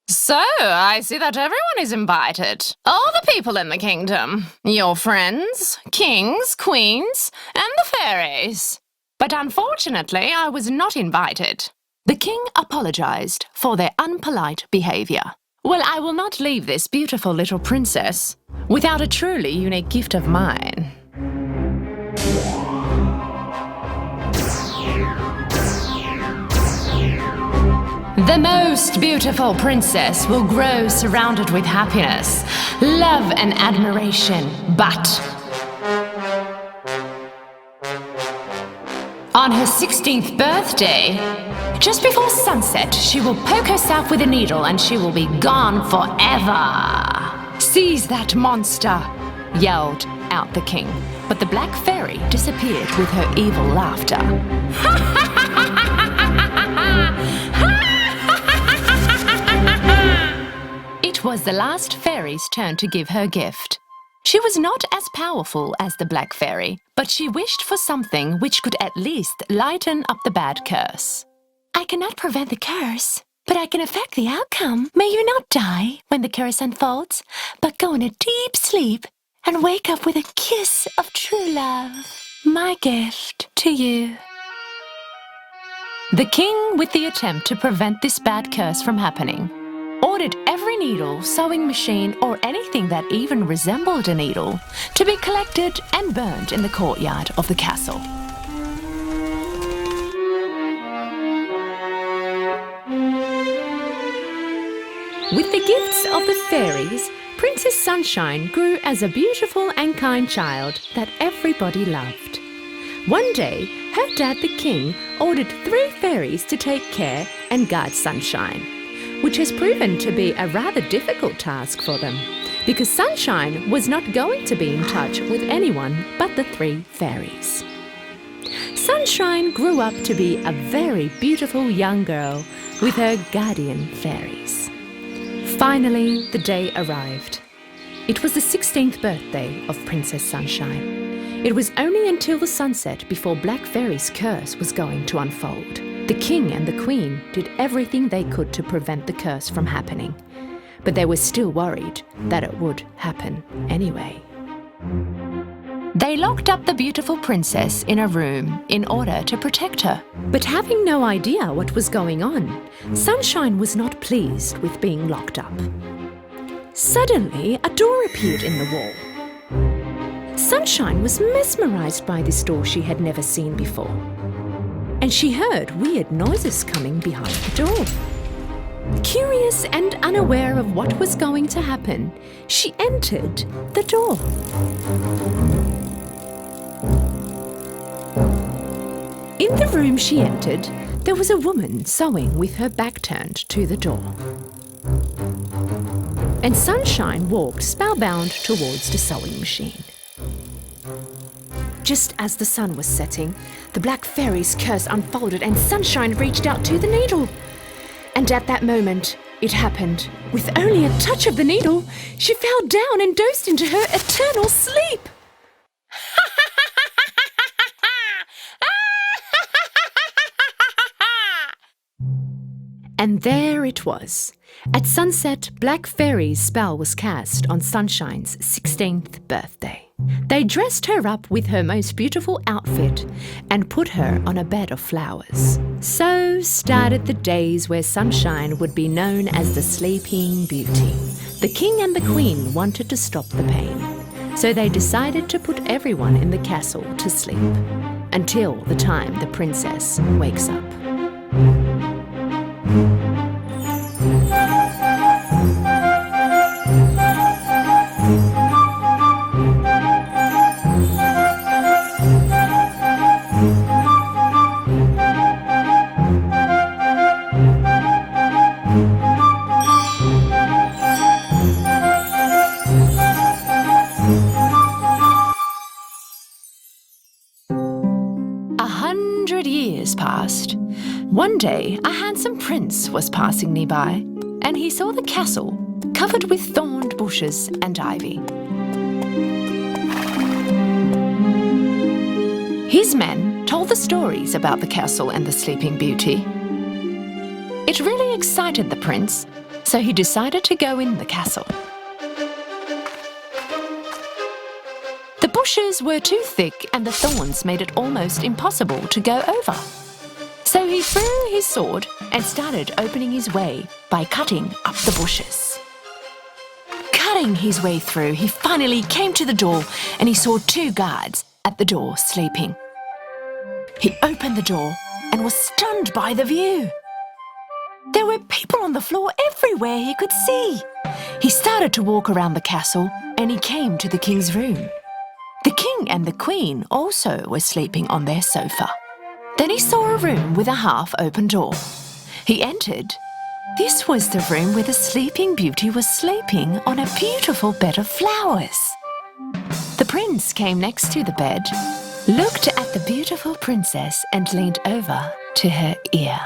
So, I see that everyone is invited. All the people in the kingdom. Your friends, kings, queens, and the fairies. But unfortunately, I was not invited. The king apologized for their unpolite behavior. Well, I will not leave this beautiful little princess without a truly unique gift of mine. The most beautiful princess will grow surrounded with happiness, love and admiration, but on her 16th birthday, just before sunset, she will poke herself with a needle and she will be gone forever. Seize that monster, yelled out the king, but the Black Fairy disappeared with her evil laughter. It was the last fairy's turn to give her gift. She was not as powerful as the Black Fairy, but she wished for something which could at least lighten up the bad curse. I cannot prevent the curse, but I can affect the outcome. May you not die when the curse unfolds, but go in a deep sleep and wake up with a kiss of true love. My gift to you. The king, with the attempt to prevent this bad curse from happening, ordered every needle, sewing machine, or anything that even resembled a needle to be collected and burned in the courtyard of the castle. With the gifts of the fairies, Princess Sunshine grew as a beautiful and kind child that everybody loved. One day, her dad, the king, ordered 3 fairies to take care and guard Sunshine, which has proven to be a rather difficult task for them, because Sunshine was not going to be in touch with anyone but the 3 fairies. Sunshine grew up to be a very beautiful young girl with her guardian fairies. Finally, the day arrived. It was the 16th birthday of Princess Sunshine. It was only until the sunset before Black Fairy's curse was going to unfold. The king and the queen did everything they could to prevent the curse from happening, but they were still worried that it would happen anyway. They locked up the beautiful princess in a room in order to protect her. But having no idea what was going on, Sunshine was not pleased with being locked up. Suddenly, a door appeared in the wall. Sunshine was mesmerized by this door she had never seen before, and she heard weird noises coming behind the door. Curious and unaware of what was going to happen, she entered the door. In the room she entered, there was a woman sewing with her back turned to the door. And Sunshine walked spellbound towards the sewing machine. Just as the sun was setting, the Black Fairy's curse unfolded and Sunshine reached out to the needle. And at that moment, it happened. With only a touch of the needle, she fell down and dozed into her eternal sleep. And there it was. At sunset, Black Fairy's spell was cast on Sunshine's 16th birthday. They dressed her up with her most beautiful outfit and put her on a bed of flowers. So started the days where Sunshine would be known as the Sleeping Beauty. The king and the queen wanted to stop the pain, so they decided to put everyone in the castle to sleep until the time the princess wakes up. 100 years passed, One day, a handsome prince was passing nearby, and he saw the castle covered with thorned bushes and ivy. His men told the stories about the castle and the Sleeping Beauty. It really excited the prince, so he decided to go in the castle. The bushes were too thick and the thorns made it almost impossible to go over. So he threw his sword and started opening his way by cutting up the bushes. Cutting his way through, he finally came to the door and he saw 2 guards at the door sleeping. He opened the door and was stunned by the view. There were people on the floor everywhere he could see. He started to walk around the castle and he came to the king's room. The king and the queen also were sleeping on their sofa. Then he saw a room with a half-open door. He entered. This was the room where the Sleeping Beauty was sleeping on a beautiful bed of flowers. The prince came next to the bed, looked at the beautiful princess and leaned over to her ear.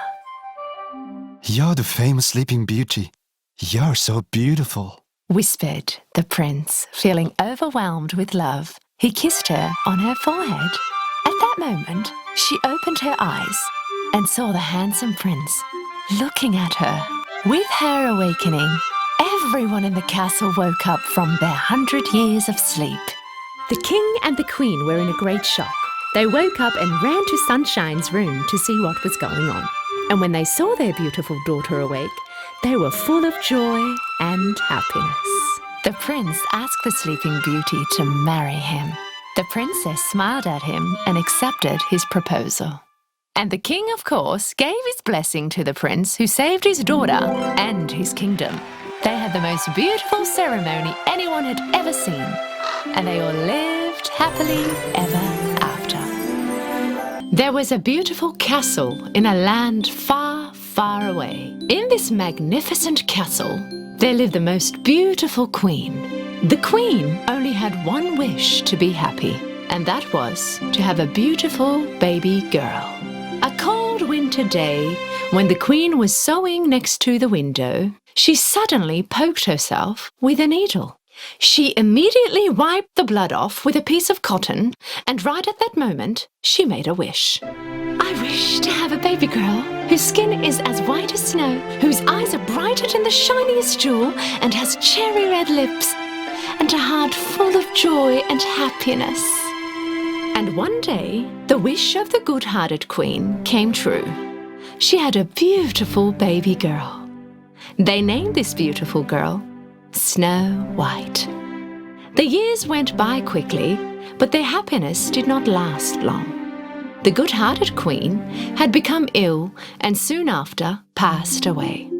You're the famous Sleeping Beauty. You're so beautiful, whispered the prince, feeling overwhelmed with love. He kissed her on her forehead. At that moment, she opened her eyes and saw the handsome prince looking at her. With her awakening, everyone in the castle woke up from their 100 years of sleep. The king and the queen were in a great shock. They woke up and ran to Sunshine's room to see what was going on. And when they saw their beautiful daughter awake, they were full of joy and happiness. The prince asked the Sleeping Beauty to marry him. The princess smiled at him and accepted his proposal. And the king, of course, gave his blessing to the prince who saved his daughter and his kingdom. They had the most beautiful ceremony anyone had ever seen, and they all lived happily ever after. There was a beautiful castle in a land far, far away. In this magnificent castle, there lived the most beautiful queen. The queen only had one wish to be happy, and that was to have a beautiful baby girl. A cold winter day, when the queen was sewing next to the window, she suddenly poked herself with a needle. She immediately wiped the blood off with a piece of cotton, and right at that moment, she made a wish. I wish to have a baby girl whose skin is as white as snow, whose eyes are brighter than the shiniest jewel, and has cherry red lips, and a heart full of joy and happiness. And one day, the wish of the good-hearted queen came true. She had a beautiful baby girl. They named this beautiful girl Snow White. The years went by quickly, but their happiness did not last long. The good-hearted queen had become ill and soon after passed away.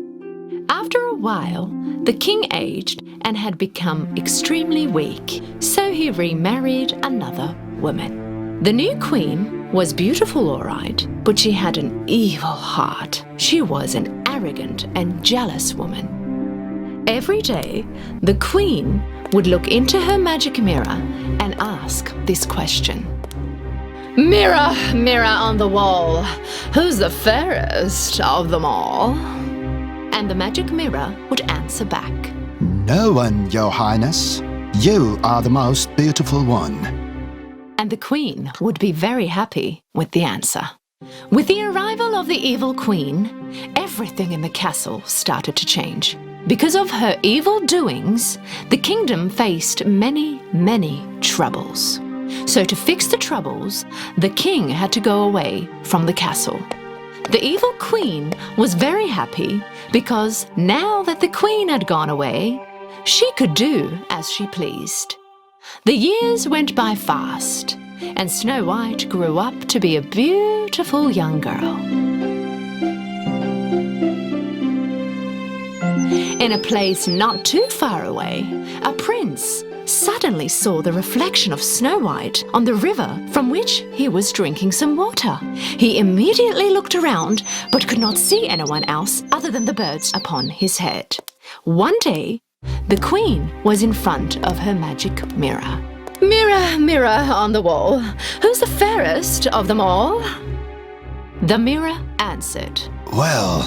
After a while, the king aged and had become extremely weak, so he remarried another woman. The new queen was beautiful, all right, but she had an evil heart. She was an arrogant and jealous woman. Every day, the queen would look into her magic mirror and ask this question. Mirror, mirror on the wall, who's the fairest of them all? And the magic mirror would answer back. No one, Your Highness. You are the most beautiful one. And the queen would be very happy with the answer. With the arrival of the evil queen, everything in the castle started to change. Because of her evil doings, the kingdom faced many, many troubles. So to fix the troubles, the king had to go away from the castle. The evil queen was very happy because now that the queen had gone away, she could do as she pleased. The years went by fast, and Snow White grew up to be a beautiful young girl. In a place not too far away, a prince suddenly saw the reflection of Snow White on the river from which he was drinking some water. He immediately looked around, but could not see anyone else other than the birds upon his head. One day, the queen was in front of her magic mirror. Mirror, mirror on the wall, who's the fairest of them all? The mirror answered. Well,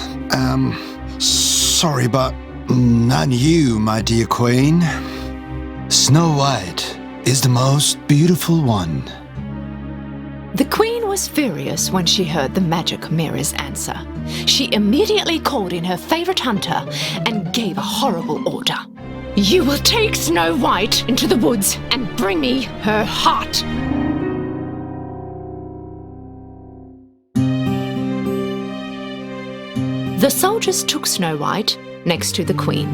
sorry, but not you, my dear queen. Snow White is the most beautiful one. The queen was furious when she heard the magic mirror's answer. She immediately called in her favorite hunter and gave a horrible order. You will take Snow White into the woods and bring me her heart. The soldiers took Snow White next to the queen.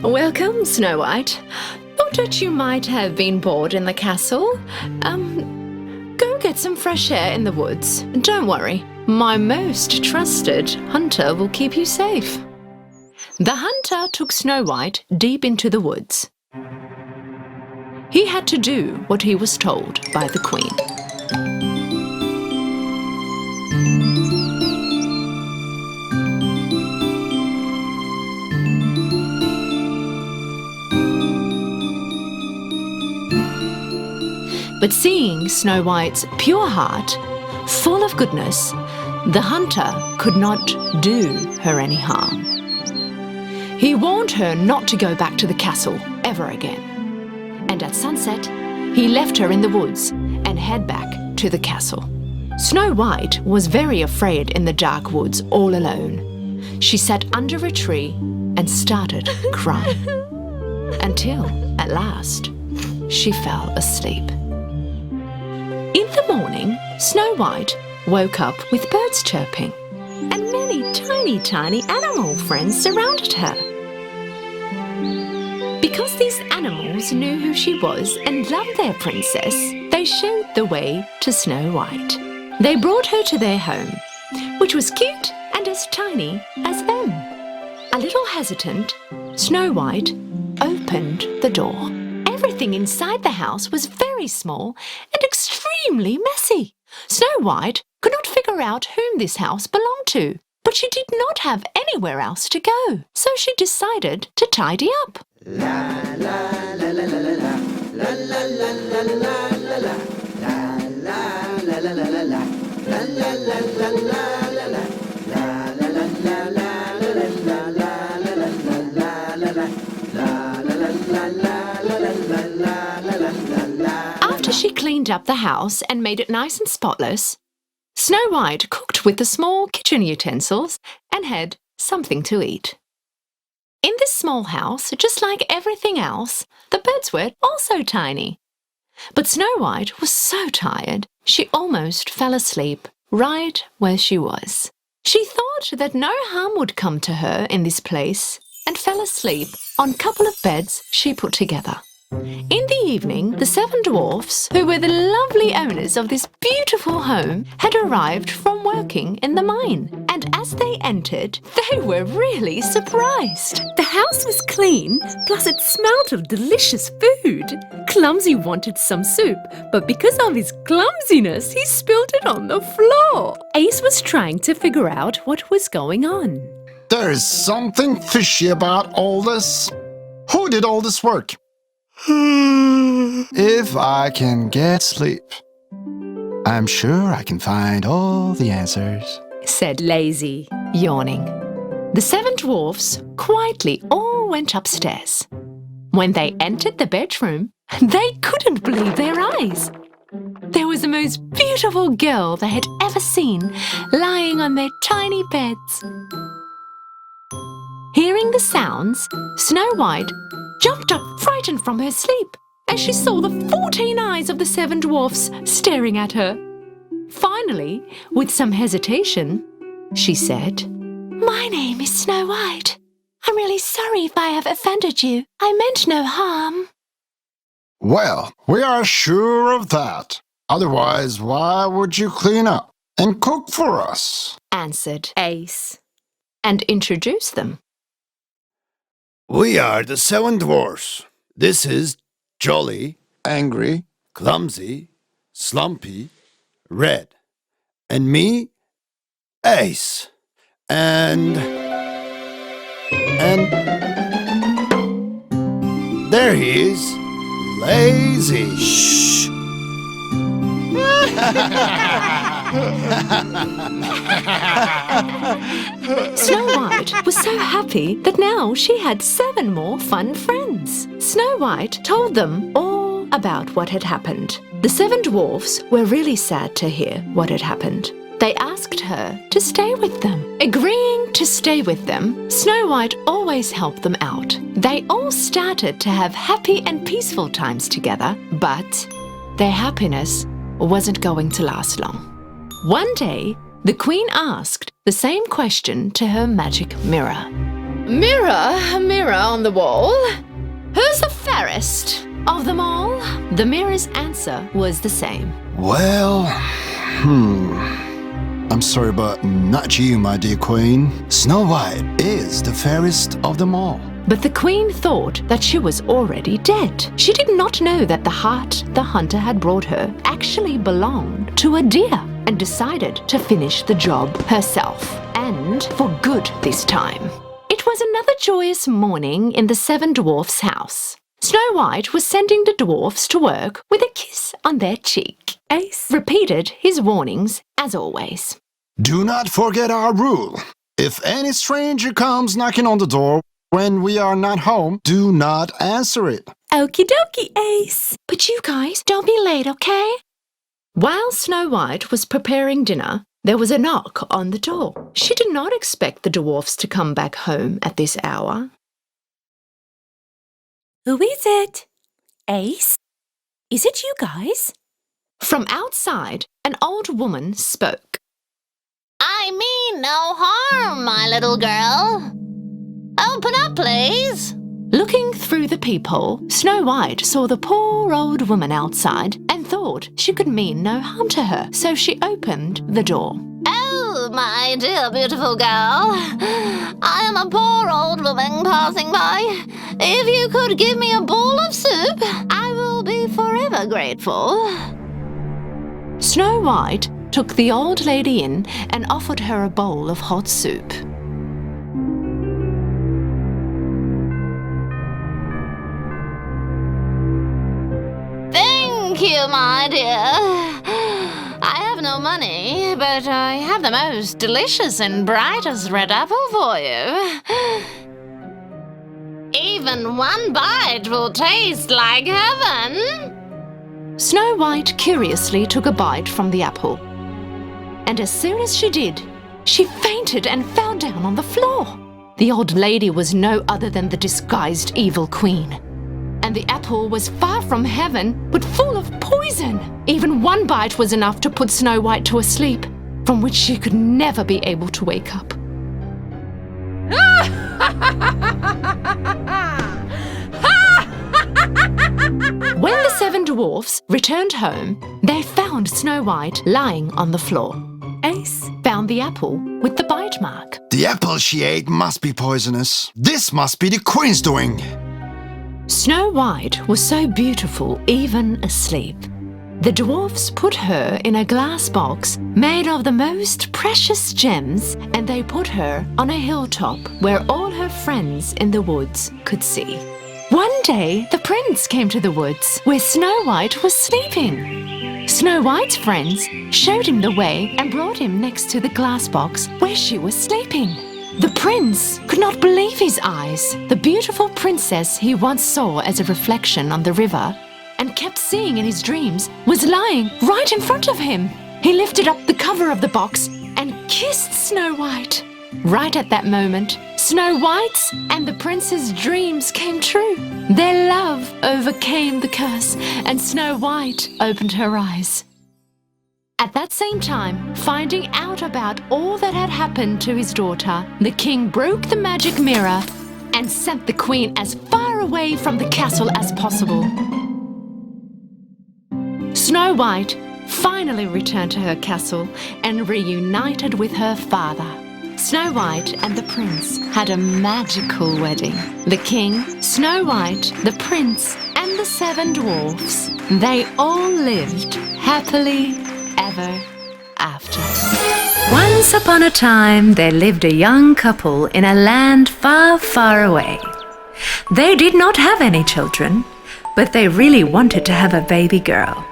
Welcome, Snow White. Thought that you might have been bored in the castle. Go get some fresh air in the woods. Don't worry, my most trusted hunter will keep you safe. The hunter took Snow White deep into the woods. He had to do what he was told by the queen. But seeing Snow White's pure heart, full of goodness, the hunter could not do her any harm. He warned her not to go back to the castle ever again. And at sunset, he left her in the woods and head back to the castle. Snow White was very afraid in the dark woods all alone. She sat under a tree and started crying. Until, at last, she fell asleep. In the morning, Snow White woke up with birds chirping, and many tiny animal friends surrounded her. Because these animals knew who she was and loved their princess, they showed the way to Snow White. They brought her to their home, which was cute and as tiny as them. A little hesitant, Snow White opened the door. Everything inside the house was very small and extremely messy. Snow White could not figure out whom this house belonged to, but she did not have anywhere else to go, so she decided to tidy up. After she cleaned up the house and made it nice and spotless, Snow White cooked with the small kitchen utensils and had something to eat. In this small house, just like everything else, the beds were also tiny. But Snow White was so tired, she almost fell asleep right where she was. She thought that no harm would come to her in this place and fell asleep on a couple of beds she put together. In the evening, the Seven Dwarfs, who were the lovely owners of this beautiful home, had arrived from working in the mine. And as they entered, they were really surprised. The house was clean, plus it smelled of delicious food. Clumsy wanted some soup, but because of his clumsiness, he spilled it on the floor. Ace was trying to figure out what was going on. There's something fishy about all this. Who did all this work? If I can get sleep, I'm sure I can find all the answers, said Lazy, yawning. The Seven Dwarfs quietly all went upstairs. When they entered the bedroom, they couldn't believe their eyes. There was the most beautiful girl they had ever seen lying on their tiny beds. Hearing the sounds, Snow White jumped up frightened from her sleep as she saw the 14 eyes of the Seven Dwarfs staring at her. Finally, with some hesitation, she said, My name is Snow White. I'm really sorry if I have offended you. I meant no harm. Well, we are sure of that. Otherwise, why would you clean up and cook for us? answered Ace, and introduced them. We are the Seven Dwarfs. This is Jolly, Angry. Clumsy, Slumpy, Red. And me, Ace. And there he is, Lazy. Shh! Snow White was so happy that now she had 7 more fun friends. Snow White told them all about what had happened. The 7 dwarfs were really sad to hear what had happened. They asked her to stay with them. Agreeing to stay with them, Snow White always helped them out. They all started to have happy and peaceful times together, but their happiness wasn't going to last long. One day, the Queen asked the same question to her magic mirror. Mirror, mirror on the wall, who's the fairest of them all? The mirror's answer was the same. Well, I'm sorry, but not you, my dear Queen. Snow White is the fairest of them all. But the Queen thought that she was already dead. She did not know that the heart the hunter had brought her actually belonged to a deer, and decided to finish the job herself, and for good this time. It was another joyous morning in the 7 dwarfs' house. Snow White was sending the dwarfs to work with a kiss on their cheek. Ace repeated his warnings as always. Do not forget our rule. If any stranger comes knocking on the door when we are not home, do not answer it. Okie dokie, Ace. But you guys, don't be late, okay? While Snow White was preparing dinner, there was a knock on the door. She did not expect the dwarfs to come back home at this hour. Who is it? Ace? Is it you guys? From outside, an old woman spoke. I mean no harm, my little girl. Open up, please. Looking through the peephole, Snow White saw the poor old woman outside and thought she could mean no harm to her, so she opened the door. Oh, my dear beautiful girl. I am a poor old woman passing by. If you could give me a bowl of soup, I will be forever grateful. Snow White took the old lady in and offered her a bowl of hot soup. Thank you, my dear. I have no money, but I have the most delicious and brightest red apple for you. Even one bite will taste like heaven. Snow White curiously took a bite from the apple. And as soon as she did, she fainted and fell down on the floor. The old lady was no other than the disguised evil queen. And the apple was far from heaven, but full of poison. Even one bite was enough to put Snow White to a sleep, from which she could never be able to wake up. When the 7 dwarfs returned home, they found Snow White lying on the floor. Ace found the apple with the bite mark. The apple she ate must be poisonous. This must be the Queen's doing. Snow White was so beautiful even asleep. The dwarfs put her in a glass box made of the most precious gems, and they put her on a hilltop where all her friends in the woods could see. One day, the prince came to the woods where Snow White was sleeping. Snow White's friends showed him the way and brought him next to the glass box where she was sleeping. The prince could not believe his eyes. The beautiful princess he once saw as a reflection on the river and kept seeing in his dreams was lying right in front of him. He lifted up the cover of the box and kissed Snow White. Right at that moment, Snow White's and the prince's dreams came true. Their love overcame the curse, and Snow White opened her eyes. At that same time, finding out about all that had happened to his daughter, the king broke the magic mirror and sent the queen as far away from the castle as possible. Snow White finally returned to her castle and reunited with her father. Snow White and the prince had a magical wedding. The king, Snow White, the prince, and the 7 dwarfs, they all lived happily ever after. Once upon a time, there lived a young couple in a land far, far away. They did not have any children, but they really wanted to have a baby girl.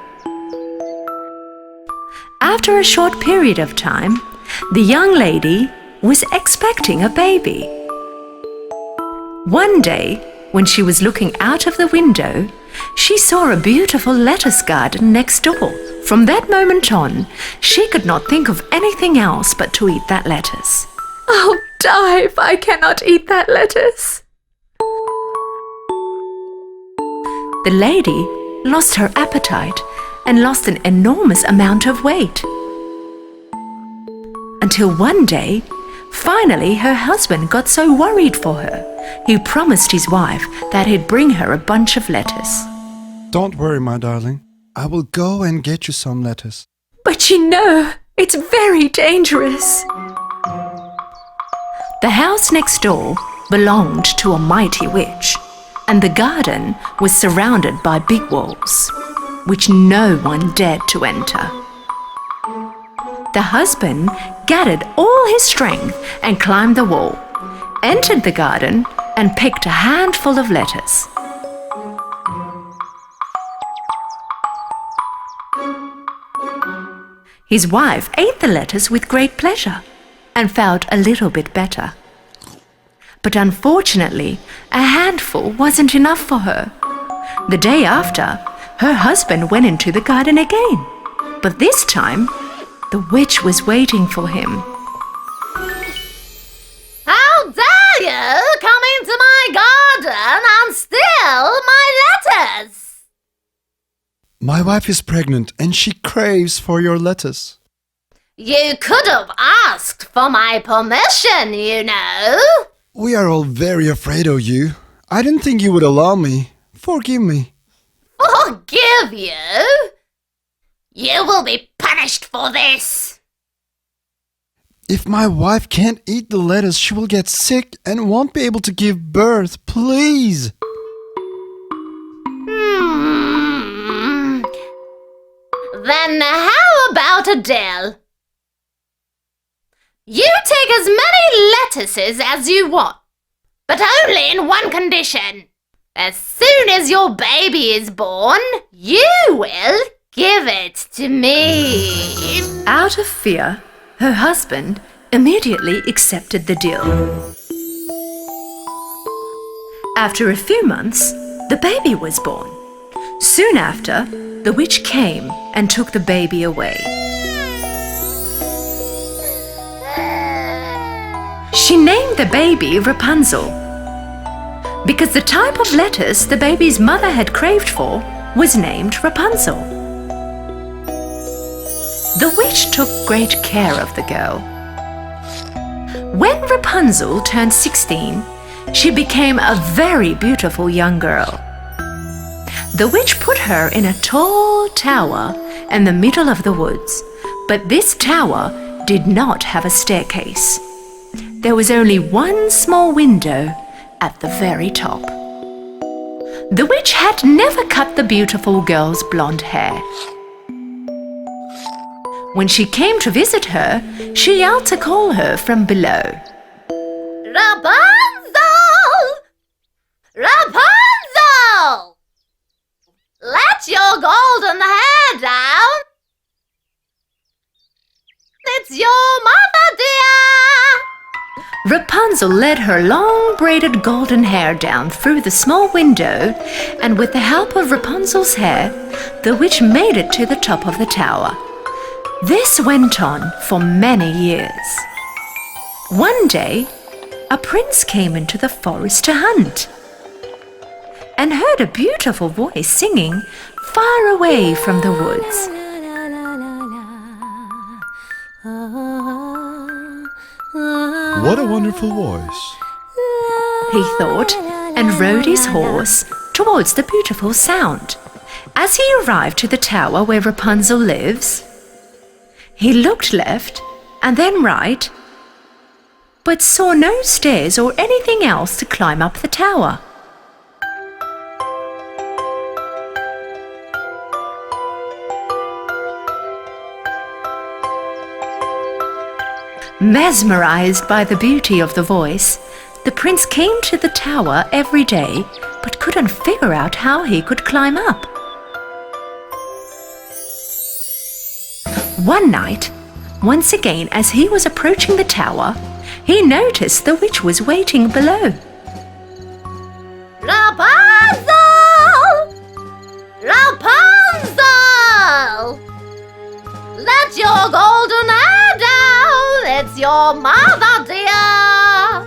After a short period of time, the young lady was expecting a baby. One day, when she was looking out of the window, she saw a beautiful lettuce garden next door. From that moment on, she could not think of anything else but to eat that lettuce. I'll die if I cannot eat that lettuce. The lady lost her appetite and lost an enormous amount of weight. Until one day, finally her husband got so worried for her, he promised his wife that he'd bring her a bunch of lettuce. Don't worry, my darling. I will go and get you some lettuce. But you know, it's very dangerous. The house next door belonged to a mighty witch, and the garden was surrounded by big walls, which no one dared to enter. The husband gathered all his strength and climbed the wall, entered the garden, and picked a handful of lettuce. His wife ate the lettuce with great pleasure and felt a little bit better. But unfortunately, a handful wasn't enough for her. The day after, her husband went into the garden again. But this time, the witch was waiting for him. How dare you come into my garden and steal my lettuce? My wife is pregnant and she craves for your lettuce. You could have asked for my permission, you know. We are all very afraid of you. I didn't think you would allow me. Forgive me. Forgive you? You will be punished for this. If my wife can't eat the lettuce, she will get sick and won't be able to give birth. Please. Then how about a deal? You take as many lettuces as you want, but only in one condition. As soon as your baby is born, you will give it to me. Out of fear, her husband immediately accepted the deal. After a few months, the baby was born. Soon after, the witch came and took the baby away. She named the baby Rapunzel, because the type of lettuce the baby's mother had craved for was named Rapunzel. The witch took great care of the girl. When Rapunzel turned 16, she became a very beautiful young girl. The witch put her in a tall tower in the middle of the woods, but this tower did not have a staircase. There was only one small window at the very top. The witch had never cut the beautiful girl's blonde hair. When she came to visit her, she yelled to call her from below. Rapunzel! Rapunzel! Let your golden hair down. It's your mother, dear. Rapunzel led her long braided golden hair down through the small window, and with the help of Rapunzel's hair, the witch made it to the top of the tower. This went on for many years. One day, a prince came into the forest to hunt and heard a beautiful voice singing far away from the woods. What a wonderful voice. He thought, and rode his horse towards the beautiful sound. As he arrived to the tower where Rapunzel lives, he looked left and then right, but saw no stairs or anything else to climb up the tower. Mesmerized by the beauty of the voice, the prince came to the tower every day but couldn't figure out how he could climb up. One night, once again as he was approaching the tower, he noticed the witch was waiting below. Rapunzel! Rapunzel! Let your golden hair down, it's your mother, dear!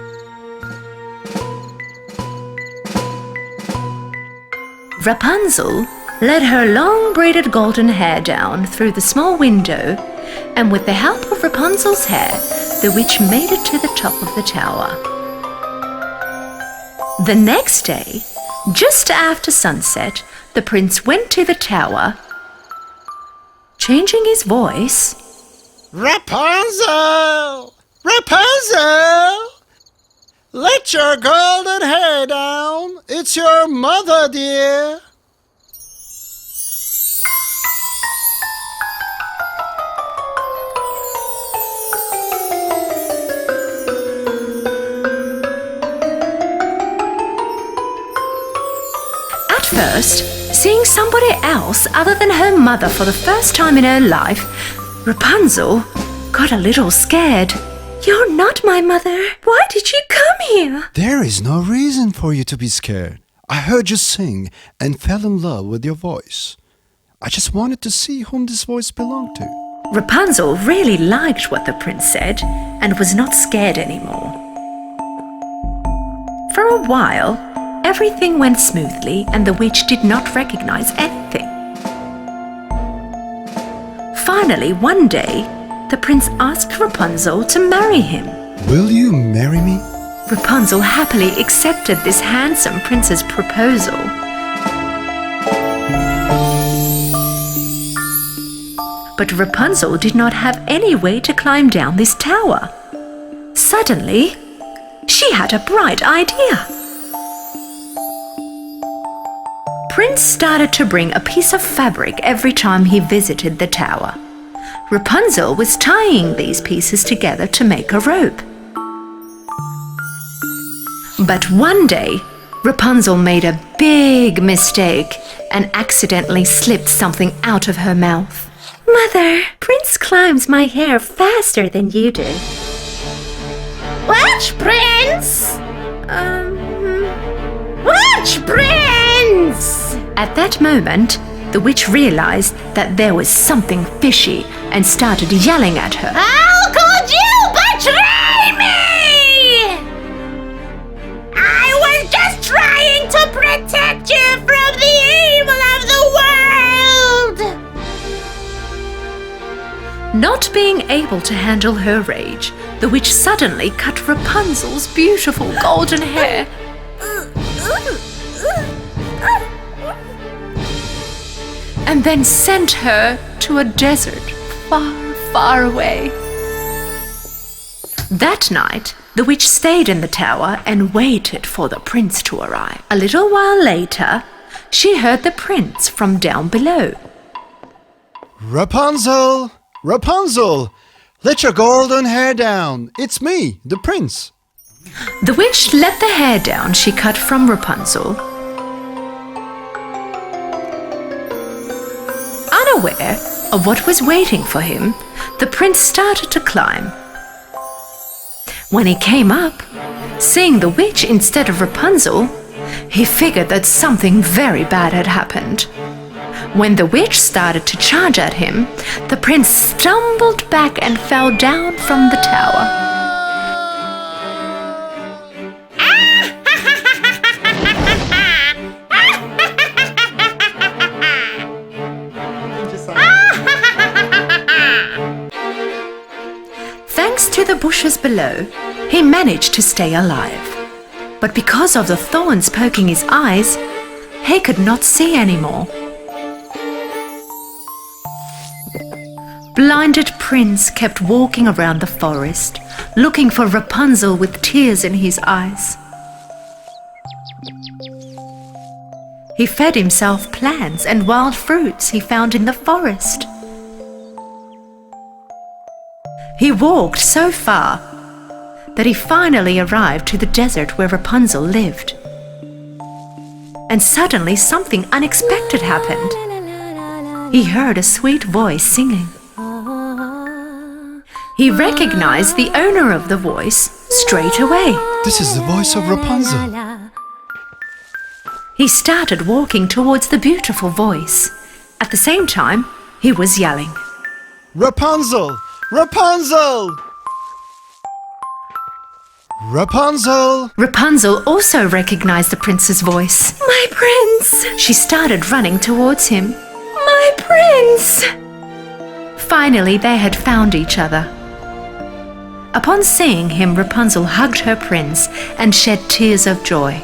Rapunzel let her long braided golden hair down through the small window, and with the help of Rapunzel's hair, the witch made it to the top of the tower. The next day, just after sunset, the prince went to the tower, changing his voice. Rapunzel! Rapunzel! Let your golden hair down. It's your mother, dear. At first, seeing somebody else other than her mother for the first time in her life, Rapunzel got a little scared. You're not my mother. Why did you come here? There is no reason for you to be scared. I heard you sing and fell in love with your voice. I just wanted to see whom this voice belonged to. Rapunzel really liked what the prince said and was not scared anymore. For a while, everything went smoothly and the witch did not recognize anything. Finally, one day, the prince asked Rapunzel to marry him. Will you marry me? Rapunzel happily accepted this handsome prince's proposal. But Rapunzel did not have any way to climb down this tower. Suddenly, she had a bright idea. Prince started to bring a piece of fabric every time he visited the tower. Rapunzel was tying these pieces together to make a rope. But one day, Rapunzel made a big mistake and accidentally slipped something out of her mouth. Mother, Prince climbs my hair faster than you do. Which prince? Which prince? At that moment, the witch realized that there was something fishy and started yelling at her. How could you betray me? I was just trying to protect you from the evil of the world. Not being able to handle her rage, the witch suddenly cut Rapunzel's beautiful golden hair. And then sent her to a desert far, far away. That night, the witch stayed in the tower and waited for the prince to arrive. A little while later, she heard the prince from down below. Rapunzel! Rapunzel! Let your golden hair down. It's me, the prince. The witch let the hair down she cut from Rapunzel. Unaware of what was waiting for him, the prince started to climb. When he came up, seeing the witch instead of Rapunzel, he figured that something very bad had happened. When the witch started to charge at him, the prince stumbled back and fell down from the tower. Thanks to the bushes below, he managed to stay alive. But because of the thorns poking his eyes, he could not see anymore. Blinded Prince kept walking around the forest, looking for Rapunzel with tears in his eyes. He fed himself plants and wild fruits he found in the forest. He walked so far that he finally arrived to the desert where Rapunzel lived. And suddenly something unexpected happened. He heard a sweet voice singing. He recognized the owner of the voice straight away. This is the voice of Rapunzel. He started walking towards the beautiful voice. At the same time, he was yelling. Rapunzel! Rapunzel! Rapunzel! Rapunzel also recognized the prince's voice. My prince! She started running towards him. My prince! Finally, they had found each other. Upon seeing him, Rapunzel hugged her prince and shed tears of joy.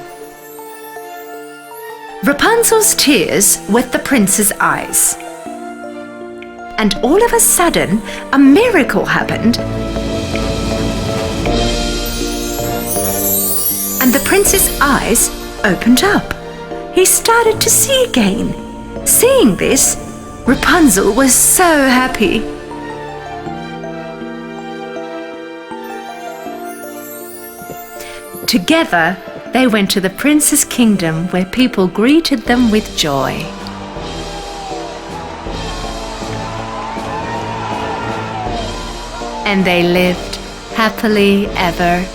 Rapunzel's tears wet the prince's eyes. And all of a sudden, a miracle happened. And the prince's eyes opened up. He started to see again. Seeing this, Rapunzel was so happy. Together, they went to the prince's kingdom where people greeted them with joy. And they lived happily ever